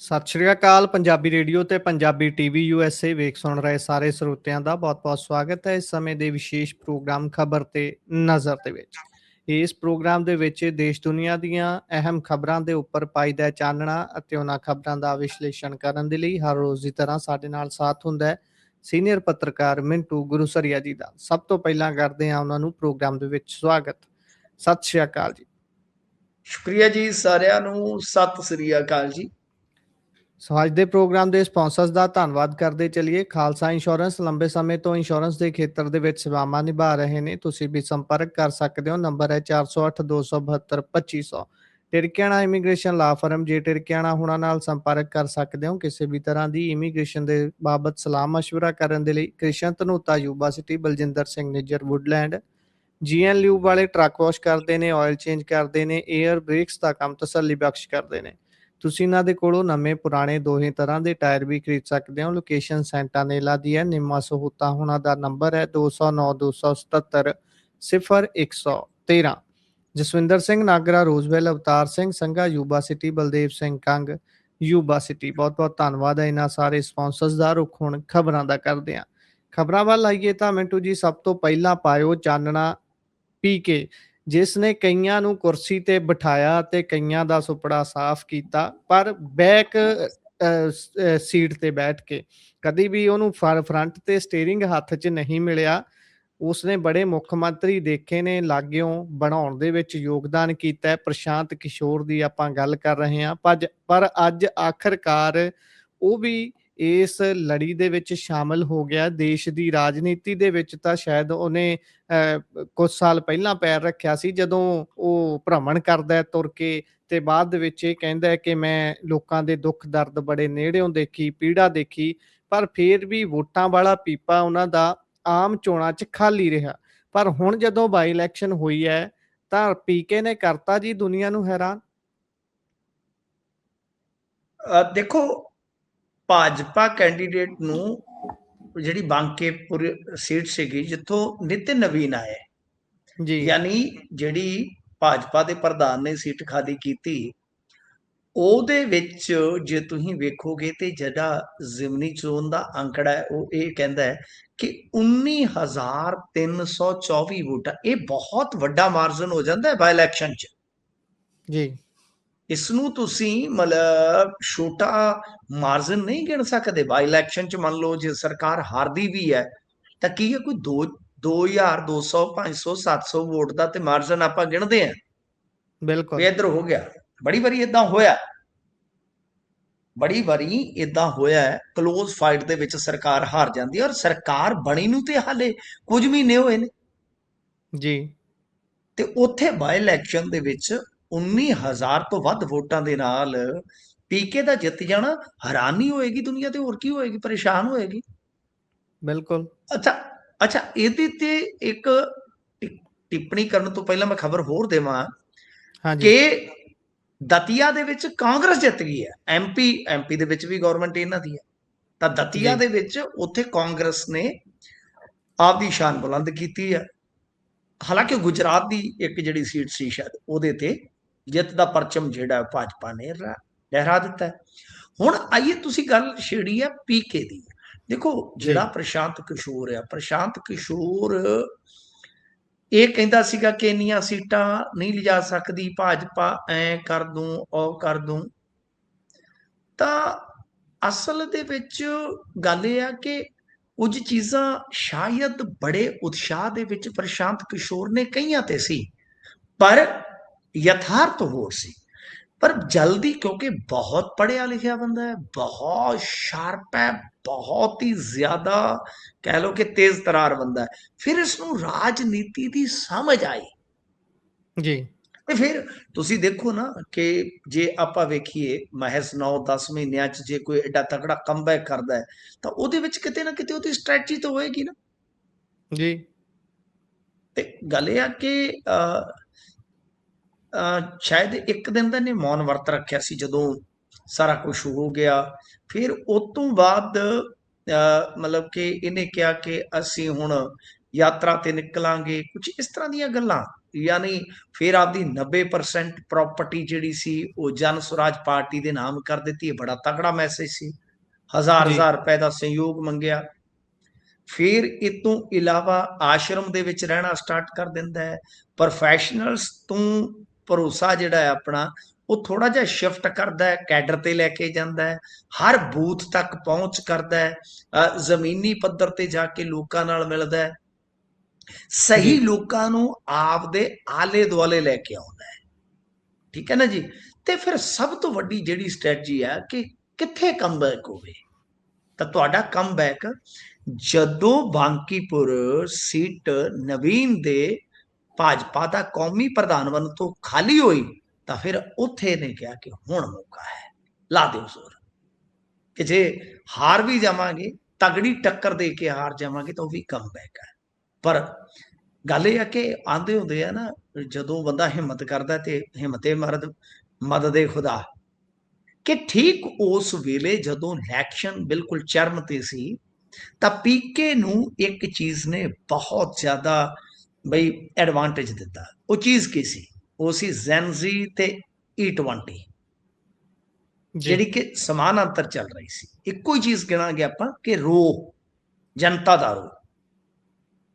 ਸਤਿ ਸ਼੍ਰੀ ਅਕਾਲ ਪੰਜਾਬੀ ਰੇਡੀਓ ਤੇ Punjabi TV USA ਵੇਖ ਸੁਣ ਰਹੇ ਸਾਰੇ ਸਰੋਤਿਆਂ ਦਾ ਬਹੁਤ-ਬਹੁਤ ਸਵਾਗਤ ਹੈ ਇਸ ਸਮੇਂ ਦੇ ਵਿਸ਼ੇਸ਼ ਪ੍ਰੋਗਰਾਮ ਖਬਰ ਤੇ ਨਜ਼ਰ ਦੇ ਵਿੱਚ। ਇਸ ਪ੍ਰੋਗਰਾਮ ਦੇ ਵਿੱਚ ਦੇਸ਼ ਦੁਨੀਆ ਦੀਆਂ ਅਹਿਮ ਖਬਰਾਂ ਦੇ ਉੱਪਰ ਪਾਈਦਾ ਚਾਨਣਾ ਅਤੇ ਉਹਨਾਂ ਖਬਰਾਂ ਦਾ ਵਿਸ਼ਲੇਸ਼ਣ ਕਰਨ ਦੇ ਲਈ ਹਰ ਰੋਜ਼ ਦੀ ਤਰ੍ਹਾਂ ਸਾਡੇ ਨਾਲ ਸਾਥ ਹੁੰਦਾ ਹੈ ਸੀਨੀਅਰ ਪੱਤਰਕਾਰ ਮਿੰਟੂ ਗੁਰੂਸਰੀਆ ਜੀ ਦਾ। ਸਭ ਤੋਂ ਪਹਿਲਾਂ ਕਰਦੇ ਹਾਂ ਉਹਨਾਂ ਨੂੰ ਪ੍ਰੋਗਰਾਮ ਦੇ ਵਿੱਚ ਸਵਾਗਤ। ਸਤਿ ਸ਼੍ਰੀ ਅਕਾਲ ਜੀ। ਸ਼ੁਕਰੀਆ ਜੀ ਸਾਰਿਆਂ ਨੂੰ, ਸਤਿ ਸ੍ਰੀ ਅਕਾਲ ਜੀ। ਸੋ ਅੱਜ ਦੇ ਪ੍ਰੋਗਰਾਮ ਦੇ ਸਪਾਂਸਰਸ ਦਾ ਧੰਨਵਾਦ ਕਰਦੇ ਚਲੀਏ। ਖਾਲਸਾ ਇੰਸ਼ੋਰੈਂਸ ਲੰਬੇ ਸਮੇਂ ਤੋਂ ਇੰਸ਼ੋਰੈਂਸ ਦੇ ਖੇਤਰ ਦੇ ਵਿੱਚ ਸੇਵਾਵਾਂ ਨਿਭਾ ਰਹੇ ਨੇ। ਤੁਸੀਂ ਵੀ ਸੰਪਰਕ ਕਰ ਸਕਦੇ ਹੋ। ਨੰਬਰ ਹੈ 408 272 2500। ਟਿਰਕਿਆਣਾ ਇਮੀਗ੍ਰੇਸ਼ਨ ਲਾ ਫਰਮ। ਜੇ ਟਿਰਕਿਆਣਾ ਹੁਣਾਂ ਨਾਲ ਸੰਪਰਕ ਕਰ ਸਕਦੇ ਹੋ ਕਿਸੇ ਵੀ ਤਰ੍ਹਾਂ ਦੀ ਇਮੀਗ੍ਰੇਸ਼ਨ ਦੇ ਬਾਬਤ ਸਲਾਹ ਮਸ਼ਵਰਾ ਕਰਨ ਦੇ ਲਈ। Krishan Dhanota Yuba City, Baljinder Singh Nijjar Woodland. GN lube ਵਾਲੇ ਟਰੱਕ ਵਾਸ਼ ਕਰਦੇ ਨੇ, ਆਇਲ ਚੇਂਜ ਕਰਦੇ ਨੇ, ਏਅਰ ਬ੍ਰੇਕਸ ਦਾ ਕੰਮ ਤਸੱਲੀ ਬਖਸ਼ ਕਰਦੇ ਨੇ। ਤੁਸੀਂ ਇਹਨਾਂ ਦੇ ਕੋਲੋਂ ਨਵੇਂ ਪੁਰਾਣੇ ਦੋਹੇ ਤਰ੍ਹਾਂ ਦੇ ਟਾਇਰ ਵੀ ਖਰੀਦ ਸਕਦੇ ਹੋ। ਲੋਕੇਸ਼ਨ ਸੈਂਟਾਨੇਲਾ ਦੀ ਹੈ। ਨਿੰਮਾ ਸਹੂਤਾ ਹੁਣਾਂ ਦਾ ਨੰਬਰ ਹੈ 209 277 0113। Jaswinder Singh Nagra, Roseville, Avtar Singh Sangha Yuba City, Baldev Singh Kang Yuba City. ਬਹੁਤ ਬਹੁਤ ਧੰਨਵਾਦ ਹੈ ਇਹਨਾਂ ਸਾਰੇ ਸਪਾਂਸਰਸ ਦਾ। ਰੁੱਖ ਹੁਣ ਖਬਰਾਂ ਦਾ ਕਰਦੇ ਹਾਂ। ਖਬਰਾਂ ਵੱਲ ਆਈਏ ਤਾਂ ਮਿੰਟੂ ਜੀ ਸਭ ਤੋਂ ਪਹਿਲਾਂ ਪਾਇਓ ਚਾਨਣਾ ਪੀਕੇ, ਜਿਸ ਨੇ ਕਈਆਂ ਨੂੰ ਕੁਰਸੀ ਤੇ ਬਿਠਾਇਆ ਤੇ ਕਈਆਂ ਦਾ ਸੁਪੜਾ ਸਾਫ਼ ਕੀਤਾ, ਪਰ ਬੈਕ ਸੀਟ ਤੇ ਬੈਠ ਕੇ। ਕਦੀ ਵੀ ਉਹਨੂੰ ਫਰੰਟ ਤੇ ਸਟੀਅਰਿੰਗ ਹੱਥ 'ਚ ਨਹੀਂ ਮਿਲਿਆ। ਉਸਨੇ ਬੜੇ ਮੁੱਖ ਮੰਤਰੀ ਦੇਖੇ ਨੇ ਲਾਗਿਓਂ ਬਣਾਉਣ ਦੇ ਵਿੱਚ ਯੋਗਦਾਨ ਕੀਤਾ। ਪ੍ਰਸ਼ਾਂਤ ਕਿਸ਼ੋਰ ਦੀ ਆਪਾਂ ਗੱਲ ਕਰ ਰਹੇ ਹਾਂ। ਪਰ ਅੱਜ ਆਖਰਕਾਰ ਉਹ ਵੀ ਇਸ ਲੜੀ ਦੇ ਵਿੱਚ ਸ਼ਾਮਲ ਹੋ ਗਿਆ। ਦੇਸ਼ ਦੀ ਰਾਜਨੀਤੀ ਦੇ ਵਿੱਚ ਤਾਂ ਸ਼ਾਇਦ ਉਹਨੇ ਕੁਝ ਸਾਲ ਪਹਿਲਾਂ ਪੈਰ ਰੱਖਿਆ ਸੀ, ਜਦੋਂ ਉਹ ਭ੍ਰਮਣ ਕਰਦਾ ਤੁਰ ਕੇ ਤੇ ਬਾਅਦ ਦੇ ਵਿੱਚ ਇਹ ਕਹਿੰਦਾ ਕਿ ਮੈਂ ਲੋਕਾਂ ਦੇ ਦੁੱਖ ਦਰਦ ਬੜੇ ਨੇੜਿਓਂ ਦੇਖੀ, ਪੀੜਾ ਦੇਖੀ। ਪਰ ਫਿਰ ਵੀ ਵੋਟਾਂ ਵਾਲਾ ਪੀਪਾ ਉਹਨਾਂ ਦਾ ਆਮ ਚੋਣਾਂ 'ਚ ਖਾਲੀ ਰਿਹਾ। ਪਰ ਹੁਣ ਜਦੋਂ ਬਾਈ ਇਲੈਕਸ਼ਨ ਹੋਈ ਹੈ ਤਾਂ ਪੀਕੇ ਨੇ ਕਰਤਾ ਜੀ ਦੁਨੀਆ ਨੂੰ ਹੈਰਾਨ। ਦੇਖੋ, ਭਾਜਪਾ ਕੈਂਡੀਡੇਟ ਨੂੰ ਜਿਹੜੀ ਬਾਂਕੇਪੁਰ ਸੀਟ ਸੀਗੀ ਜਿੱਥੋਂ ਨਿਤਿਨ ਨਵੀਨ ਆਏ, ਜੀ ਯਾਨੀ ਜਿਹੜੀ ਭਾਜਪਾ ਦੇ ਪ੍ਰਧਾਨ ਨੇ ਸੀਟ ਖਾਲੀ ਕੀਤੀ, ਉਹਦੇ ਵਿੱਚ ਜੇ ਤੁਸੀਂ ਵੇਖੋਗੇ ਤੇ ਜਿਹੜਾ ਜ਼ਿਮਨੀ ਚੋਣ ਦਾ ਅੰਕੜਾ ਹੈ ਉਹ ਇਹ ਕਹਿੰਦਾ ਹੈ ਕਿ 19,324 ਵੋਟਾਂ। ਇਹ ਬਹੁਤ ਵੱਡਾ ਮਾਰਜਨ ਹੋ ਜਾਂਦਾ ਹੈ ਬਾਈ ਇਲੈਕਸ਼ਨ 'ਚ। ਜੀ ਇਸ ਨੂੰ ਤੁਸੀਂ ਮਤਲਬ ਛੋਟਾ ਮਾਰਜਨ ਨਹੀਂ ਗਿਣ ਸਕਦੇ। ਬਾਈ ਇਲੈਕਸ਼ਨ 'ਚ ਮੰਨ ਲਓ ਜੇ ਸਰਕਾਰ ਹਾਰਦੀ ਵੀ ਹੈ ਤਾਂ ਕੀ ਹੈ, ਕੋਈ 2,000 200 500 700 ਵੋਟ ਦਾ ਤੇ ਮਾਰਜਨ ਆਪਾਂ ਗਿਣਦੇ ਹਾਂ ਵੀ ਬਿਲਕੁਲ। ਇੱਧਰ ਹੋ ਗਿਆ। ਬੜੀ ਵਾਰੀ ਇਦਾਂ ਹੋਇਆ, ਬੜੀ ਵਾਰੀ ਇਦਾਂ ਹੋਇਆ ਹੈ। ਕਲੋਜ਼ ਫਾਈਟ ਦੇ ਵਿੱਚ ਸਰਕਾਰ ਹਾਰ ਜਾਂਦੀ ਹੈ, ਔਰ ਸਰਕਾਰ ਬਣੀ ਨੂੰ ਤੇ ਹਾਲੇ ਕੁਝ ਮਹੀਨੇ ਹੋਏ ਨੇ। ਜੀ ਤੇ ਉੱਥੇ ਬਾਈ ਇਲੈਕਸ਼ਨ ਦੇ ਵਿੱਚ 19,000 ਤੋਂ ਵੱਧ ਵੋਟਾਂ ਦੇ ਨਾਲ ਪੀਕੇ ਦਾ ਜਿੱਤ ਜਾਣਾ, ਹੈਰਾਨੀ ਹੋਏਗੀ ਦੁਨੀਆ ਤੇ, ਹੋਰ ਕੀ ਹੋਏਗੀ, ਪਰੇਸ਼ਾਨ ਹੋਏਗੀ। ਬਿਲਕੁਲ। ਅੱਛਾ ਅੱਛਾ, ਇਹਦੇ ਤੇ ਇੱਕ ਟਿੱਪਣੀ ਕਰਨ ਤੋਂ ਪਹਿਲਾਂ ਮੈਂ ਖਬਰ ਹੋਰ ਦੇਵਾਂ ਹਾਂਜੀ ਕਿ ਦਤੀਆ ਦੇ ਵਿੱਚ ਕਾਂਗਰਸ ਜਿੱਤ ਗਈ ਹੈ। ਐਮਪੀ ਦੇ ਵਿੱਚ ਵੀ ਗਵਰਨਮੈਂਟ ਇਹਨਾਂ ਦੀ ਹੈ, ਤਾਂ ਦਤੀਆ ਜੀ ਦੇ ਵਿੱਚ ਉੱਥੇ ਕਾਂਗਰਸ ਨੇ ਆਪਦੀ ਸ਼ਾਨ ਬੁਲੰਦ ਕੀਤੀ ਹੈ। ਹਾਲਾਂਕਿ ਗੁਜਰਾਤ ਦੀ ਇੱਕ ਜਿਹੜੀ ਸੀਟ ਸੀ ਸ਼ਾਇਦ ਉਹਦੇ ਤੇ ਜਿੱਤ ਦਾ ਪਰਚਮ ਜਿਹੜਾ ਭਾਜਪਾ ਨੇ ਲਹਿਰਾ ਦਿੱਤਾ ਹੈ। ਹੁਣ ਆਈਏ, ਤੁਸੀਂ ਗੱਲ ਛੇੜੀ ਹੈ ਪੀਕੇ ਦੀ। ਦੇਖੋ, ਜੀ ਜਿਹੜਾ ਪ੍ਰਸ਼ਾਂਤ ਕਿਸ਼ੋਰ ਆ, ਪ੍ਰਸ਼ਾਂਤ ਕਿਸ਼ੋਰ ਇਹ ਕਹਿੰਦਾ ਸੀਗਾ ਕਿ ਇੰਨੀਆਂ ਸੀਟਾਂ ਨਹੀਂ ਲਿਜਾ ਸਕਦੀ ਭਾਜਪਾ, ਐ ਕਰ ਦੂੰ ਉਹ ਕਰ ਦੂੰ। ਤਾਂ ਅਸਲ ਦੇ ਵਿੱਚ ਗੱਲ ਇਹ ਆ ਕਿ ਕੁਝ ਚੀਜ਼ਾਂ ਸ਼ਾਇਦ ਬੜੇ ਉਤਸ਼ਾਹ ਦੇ ਵਿੱਚ ਪ੍ਰਸ਼ਾਂਤ ਕਿਸ਼ੋਰ ਨੇ ਕਹੀਆਂ ਤੇ ਸੀ, ਪਰ ਯਥਾਰਥ ਹੋਰ ਸੀ। ਪਰ ਜਲਦੀ, ਕਿਉਂਕਿ ਬਹੁਤ ਪੜ੍ਹਿਆ ਲਿਖਿਆ ਬੰਦਾ ਹੈ, ਬਹੁਤ ਸ਼ਾਰਪ ਹੈ, ਬਹੁਤ ਹੀ ਜ਼ਿਆਦਾ ਕਹਿ ਲਓ ਕਿ ਤੇਜ਼ ਤਰਾਰ ਬੰਦਾ ਹੈ, ਫਿਰ ਇਸਨੂੰ ਰਾਜਨੀਤੀ ਦੀ ਸਮਝ ਆਈ। ਜੀ ਤੇ ਫਿਰ ਤੁਸੀਂ ਦੇਖੋ ਨਾ ਕਿ ਜੇ ਆਪਾਂ ਵੇਖੀਏ ਮਹਿਜ਼ 9-10 ਮਹੀਨਿਆਂ 'ਚ ਜੇ ਕੋਈ ਐਡਾ ਤਕੜਾ ਕਮਬੈਕ ਕਰਦਾ ਹੈ ਤਾਂ ਉਹਦੇ ਵਿੱਚ ਕਿਤੇ ਨਾ ਕਿਤੇ ਉਹਦੀ ਸਟ੍ਰੈਟਜੀ ਤਾਂ ਹੋਏਗੀ ਨਾ। ਜੀ ਤੇ ਗੱਲ ਇਹ ਆ ਕਿ ਸ਼ਾਇਦ ਇੱਕ ਦਿਨ ਦਾ ਇਹਨੇ ਮੌਨ ਵਰਤ ਰੱਖਿਆ ਸੀ ਜਦੋਂ ਸਾਰਾ ਕੁਝ ਹੋ ਗਿਆ। ਫਿਰ ਉਸ ਤੋਂ ਬਾਅਦ ਮਤਲਬ ਕਿ ਇਹਨੇ ਕਿਹਾ ਕਿ ਅਸੀਂ ਹੁਣ ਯਾਤਰਾ ਤੇ ਨਿਕਲਾਂਗੇ, ਕੁਝ ਇਸ ਤਰ੍ਹਾਂ ਦੀਆਂ ਗੱਲਾਂ। ਯਾਨੀ ਫਿਰ ਆਪਦੀ 90% ਪ੍ਰਾਪਰਟੀ ਜਿਹੜੀ ਸੀ ਉਹ ਜਨ ਸੁਰਾਜ ਪਾਰਟੀ ਦੇ ਨਾਮ ਕਰ ਦਿੱਤੀ। ਇਹ ਬੜਾ ਤਕੜਾ ਮੈਸੇਜ ਸੀ। ਹਜ਼ਾਰ ਜੀ, ਹਜ਼ਾਰ ਰੁਪਏ ਦਾ ਸਹਿਯੋਗ ਮੰਗਿਆ। ਫਿਰ ਇਹ ਤੋਂ ਇਲਾਵਾ ਆਸ਼ਰਮ ਦੇ ਵਿੱਚ ਰਹਿਣਾ ਸਟਾਰਟ ਕਰ ਦਿੰਦਾ ਹੈ। ਪ੍ਰੋਫੈਸ਼ਨਲਸ ਤੋਂ ਭਰੋਸਾ ਜਿਹੜਾ ਹੈ ਆਪਣਾ ਉਹ ਥੋੜਾ ਜਿਹਾ ਸ਼ਿਫਟ ਕਰਦਾ ਹੈ, ਕੈਡਰ ਤੇ ਲੈ ਕੇ ਜਾਂਦਾ ਹੈ, ਹਰ ਬੂਥ ਤੱਕ ਪਹੁੰਚ ਕਰਦਾ ਹੈ, ਜ਼ਮੀਨੀ ਪੱਧਰ ਤੇ ਜਾ ਕੇ ਲੋਕਾਂ ਨਾਲ ਮਿਲਦਾ ਹੈ, ਜੀ, ਸਹੀ ਲੋਕਾਂ ਨੂੰ ਆਪਦੇ ਆਲੇ ਦੁਆਲੇ ਲੈ ਕੇ ਆਉਂਦਾ ਹੈ। ਠੀਕ ਹੈ ਨਾ ਜੀ। ਤੇ ਫਿਰ ਸਭ ਤੋਂ ਵੱਡੀ ਜਿਹੜੀ ਸਟ੍ਰੈਟਜੀ ਹੈ ਕਿ ਕਿੱਥੇ ਕਮਬੈਕ ਹੋਵੇ, ਤਾਂ ਤੁਹਾਡਾ ਕਮਬੈਕ ਜਦੋਂ ਬਾਂਕੀਪੁਰ ਸੀਟ ਨਵੀਨ ਦੇ ਭਾਜਪਾ ਦਾ ਕੌਮੀ ਪ੍ਰਧਾਨ ਬਣਨ ਤੋਂ ਖਾਲੀ ਹੋਈ, ਤਾਂ ਫਿਰ ਉੱਥੇ ਨੇ ਕਿਹਾ ਕਿ ਹੁਣ ਮੌਕਾ ਹੈ, ਲਾ ਦਿਓ ਜ਼ੋਰ। ਕਿ ਜੇ ਹਾਰ ਵੀ ਜਾਵਾਂਗੇ, ਤਗੜੀ ਟੱਕਰ ਦੇ ਕੇ ਹਾਰ ਜਾਵਾਂਗੇ, ਤਾਂ ਉਹ ਵੀ ਕਮਬੈਕ ਹੈ। ਪਰ ਗੱਲ ਇਹ ਆ ਕਿ ਆਂਦੇ ਹੁੰਦੇ ਆ ਨਾ, ਜਦੋਂ ਬੰਦਾ ਹਿੰਮਤ ਕਰਦਾ ਤੇ ਹਿੰਮਤੇ ਮਰਦ ਮਦਦੇ ਖੁਦਾ, ਕਿ ਠੀਕ ਉਸ ਵੇਲੇ ਜਦੋਂ ਇਲੈਕਸ਼ਨ ਬਿਲਕੁਲ ਚਰਮ ਤੇ ਸੀ, ਤਾਂ ਪੀਕੇ ਨੂੰ ਇੱਕ ਚੀਜ਼ ਨੇ ਬਹੁਤ ਜ਼ਿਆਦਾ ਬਈ ਐਡਵਾਂਟੇਜ ਦਿੱਤਾ। ਉਹ ਚੀਜ਼ ਕੀ ਸੀ? ਉਹ ਸੀ ਜ਼ੈਨਜ਼ੀ ਤੇ E20, ਜੀ, ਜਿਹੜੀ ਕਿ ਸਮਾਨਾਂਤਰ ਚੱਲ ਰਹੀ ਸੀ। ਇੱਕੋ ਹੀ ਚੀਜ਼ ਗਿਣਾਂਗੇ ਆਪਾਂ ਕਿ ਰੋਹ, ਜਨਤਾ ਦਾ ਰੋਹ,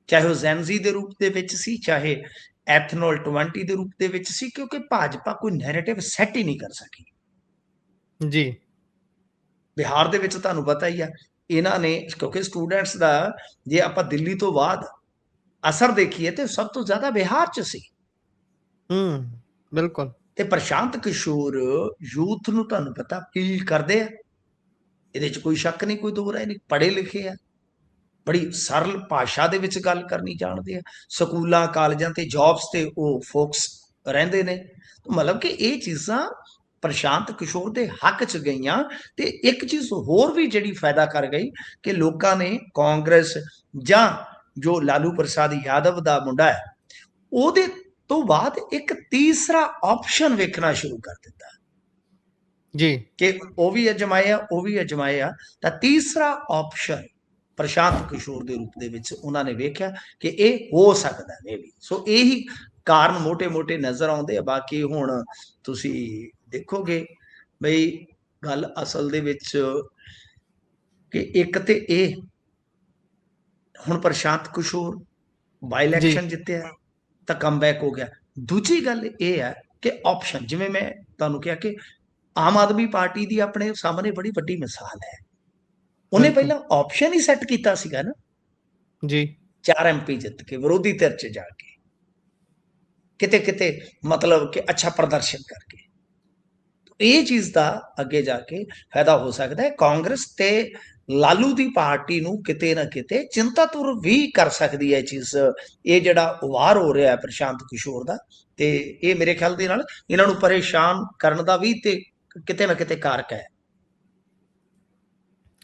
ਚਾਹੇ ਉਹ ਜ਼ੈਨਜ਼ੀ ਦੇ ਰੂਪ ਦੇ ਵਿੱਚ ਸੀ, ਚਾਹੇ ਐਥਨੋਲ 20 ਦੇ ਰੂਪ ਦੇ ਵਿੱਚ ਸੀ, ਕਿਉਂਕਿ ਭਾਜਪਾ ਕੋਈ ਨੈਰੇਟਿਵ ਸੈੱਟ ਹੀ ਨਹੀਂ ਕਰ ਸਕੀ। ਜੀ, ਬਿਹਾਰ ਦੇ ਵਿੱਚ ਤੁਹਾਨੂੰ ਪਤਾ ਹੀ ਆ, ਇਹਨਾਂ ਨੇ, ਕਿਉਂਕਿ ਸਟੂਡੈਂਟਸ ਦਾ ਜੇ ਆਪਾਂ ਦਿੱਲੀ ਤੋਂ ਬਾਅਦ ਅਸਰ ਦੇਖੀਏ ਤੇ ਸਭ ਤੋਂ ਜ਼ਿਆਦਾ ਬਿਹਾਰ 'ਚ ਸੀ। ਬਿਲਕੁਲ, ਤੇ ਪ੍ਰਸ਼ਾਂਤ ਕਿਸ਼ੋਰ ਯੂਥ ਨੂੰ ਤੁਹਾਨੂੰ ਪਤਾ ਅਪੀਲ ਕਰਦੇ ਆ, ਇਹਦੇ 'ਚ ਕੋਈ ਸ਼ੱਕ ਨਹੀਂ, ਕੋਈ ਦੋ ਰਾਏ ਨਹੀਂ, ਪੜ੍ਹੇ ਲਿਖੇ ਆ, ਬੜੀ ਸਰਲ ਭਾਸ਼ਾ ਦੇ ਵਿੱਚ ਗੱਲ ਕਰਨੀ ਜਾਣਦੇ ਆ, ਸਕੂਲਾਂ ਕਾਲਜਾਂ ਤੇ ਜੌਬਸ ਤੇ ਉਹ ਫੋਕਸ ਰਹਿੰਦੇ ਨੇ। ਮਤਲਬ ਕਿ ਇਹ ਚੀਜ਼ਾਂ ਪ੍ਰਸ਼ਾਂਤ ਕਿਸ਼ੋਰ ਦੇ ਹੱਕ 'ਚ ਗਈਆਂ। ਤੇ ਇੱਕ ਚੀਜ਼ ਹੋਰ ਵੀ ਜਿਹੜੀ ਫਾਇਦਾ ਕਰ ਗਈ ਕਿ ਲੋਕਾਂ ਨੇ ਕਾਂਗਰਸ ਜਾਂ ਜੋ ਲਾਲੂ ਪ੍ਰਸਾਦ ਯਾਦਵ ਦਾ ਮੁੰਡਾ ਹੈ, ਉਹਦੇ ਤੋਂ ਬਾਅਦ ਇੱਕ ਤੀਸਰਾ ਆਪਸ਼ਨ ਵੇਖਣਾ ਸ਼ੁਰੂ ਕਰ ਦਿੱਤਾ ਜੀ, ਕਿ ਉਹ ਵੀ ਅਜਮਾਇਆ। ਤਾਂ ਤੀਸਰਾ ਆਪਸ਼ਨ ਪ੍ਰਸ਼ਾਂਤ ਕਿਸ਼ੋਰ ਦੇ ਰੂਪ ਦੇ ਵਿੱਚ ਉਹਨਾਂ ਨੇ ਵੇਖਿਆ ਕਿ ਇਹ ਹੋ ਸਕਦਾ ਹੈ ਵੀ। ਸੋ ਇਹੀ ਕਾਰਨ ਮੋਟੇ-ਮੋਟੇ ਨਜ਼ਰ ਆਉਂਦੇ ਆ। ਬਾਕੀ ਹੁਣ ਤੁਸੀਂ ਦੇਖੋਗੇ ਬਈ ਗੱਲ ਅਸਲ ਦੇ ਵਿੱਚ ਕਿ ਇੱਕ ਤੇ ਇਹ ਹੁਣ ਪ੍ਰਸ਼ਾਂਤ ਕਿਸ਼ੋਰ ਬਾਈ ਜੀ, ਇਲੈਕਸ਼ਨ ਜਿੱਤਿਆ ਤਾਂ ਕਮਬੈਕ ਹੋ ਗਿਆ। ਦੂਜੀ ਗੱਲ ਇਹ ਹੈ ਕਿ ਆਪਸ਼ਨ, ਜਿਵੇਂ ਮੈਂ ਤੁਹਾਨੂੰ ਕਿਹਾ ਕਿ ਆਮ ਆਦਮੀ ਪਾਰਟੀ ਦੀ ਆਪਣੇ ਸਾਹਮਣੇ ਬੜੀ ਵੱਡੀ ਮਿਸਾਲ ਹੈ। ਉਹਨੇ ਬਿਲਕੁਲ, ਪਹਿਲਾਂ ਆਪਸ਼ਨ ਹੀ ਸੈੱਟ ਕੀਤਾ ਸੀਗਾ ਨਾ, ਜੀ, 4 MP ਜਿੱਤ ਕੇ ਵਿਰੋਧੀ ਧਿਰ 'ਚ ਜਾ ਕੇ, ਕਿਤੇ-ਕਿਤੇ ਮਤਲਬ ਕਿ ਅੱਛਾ ਪ੍ਰਦਰਸ਼ਨ ਕਰਕੇ। ਇਹ ਚੀਜ਼ ਦਾ ਅੱਗੇ ਜਾ ਕੇ ਫਾਇਦਾ ਹੋ ਸਕਦਾ ਹੈ। ਕਾਂਗਰਸ ਤੇ ਲਾਲੂ ਦੀ ਪਾਰਟੀ ਨੂੰ ਕਿਤੇ ਨਾ ਕਿਤੇ ਚਿੰਤਾਤੁਰ ਵੀ ਕਰ ਸਕਦੀ ਹੈ ਇਹ ਚੀਜ਼, ਇਹ ਜਿਹੜਾ ਵਾਰ ਹੋ ਰਿਹਾ ਹੈ ਪ੍ਰਸ਼ਾਂਤ ਕਿਸ਼ੋਰ ਦਾ। ਤੇ ਇਹ ਮੇਰੇ ਖਿਆਲ ਦੇ ਨਾਲ ਇਹਨਾਂ ਨੂੰ ਪਰੇਸ਼ਾਨ ਕਰਨ ਦਾ ਵੀ ਤੇ ਕਿਤੇ ਨਾ ਕਿਤੇ ਕਾਰਕ ਹੈ।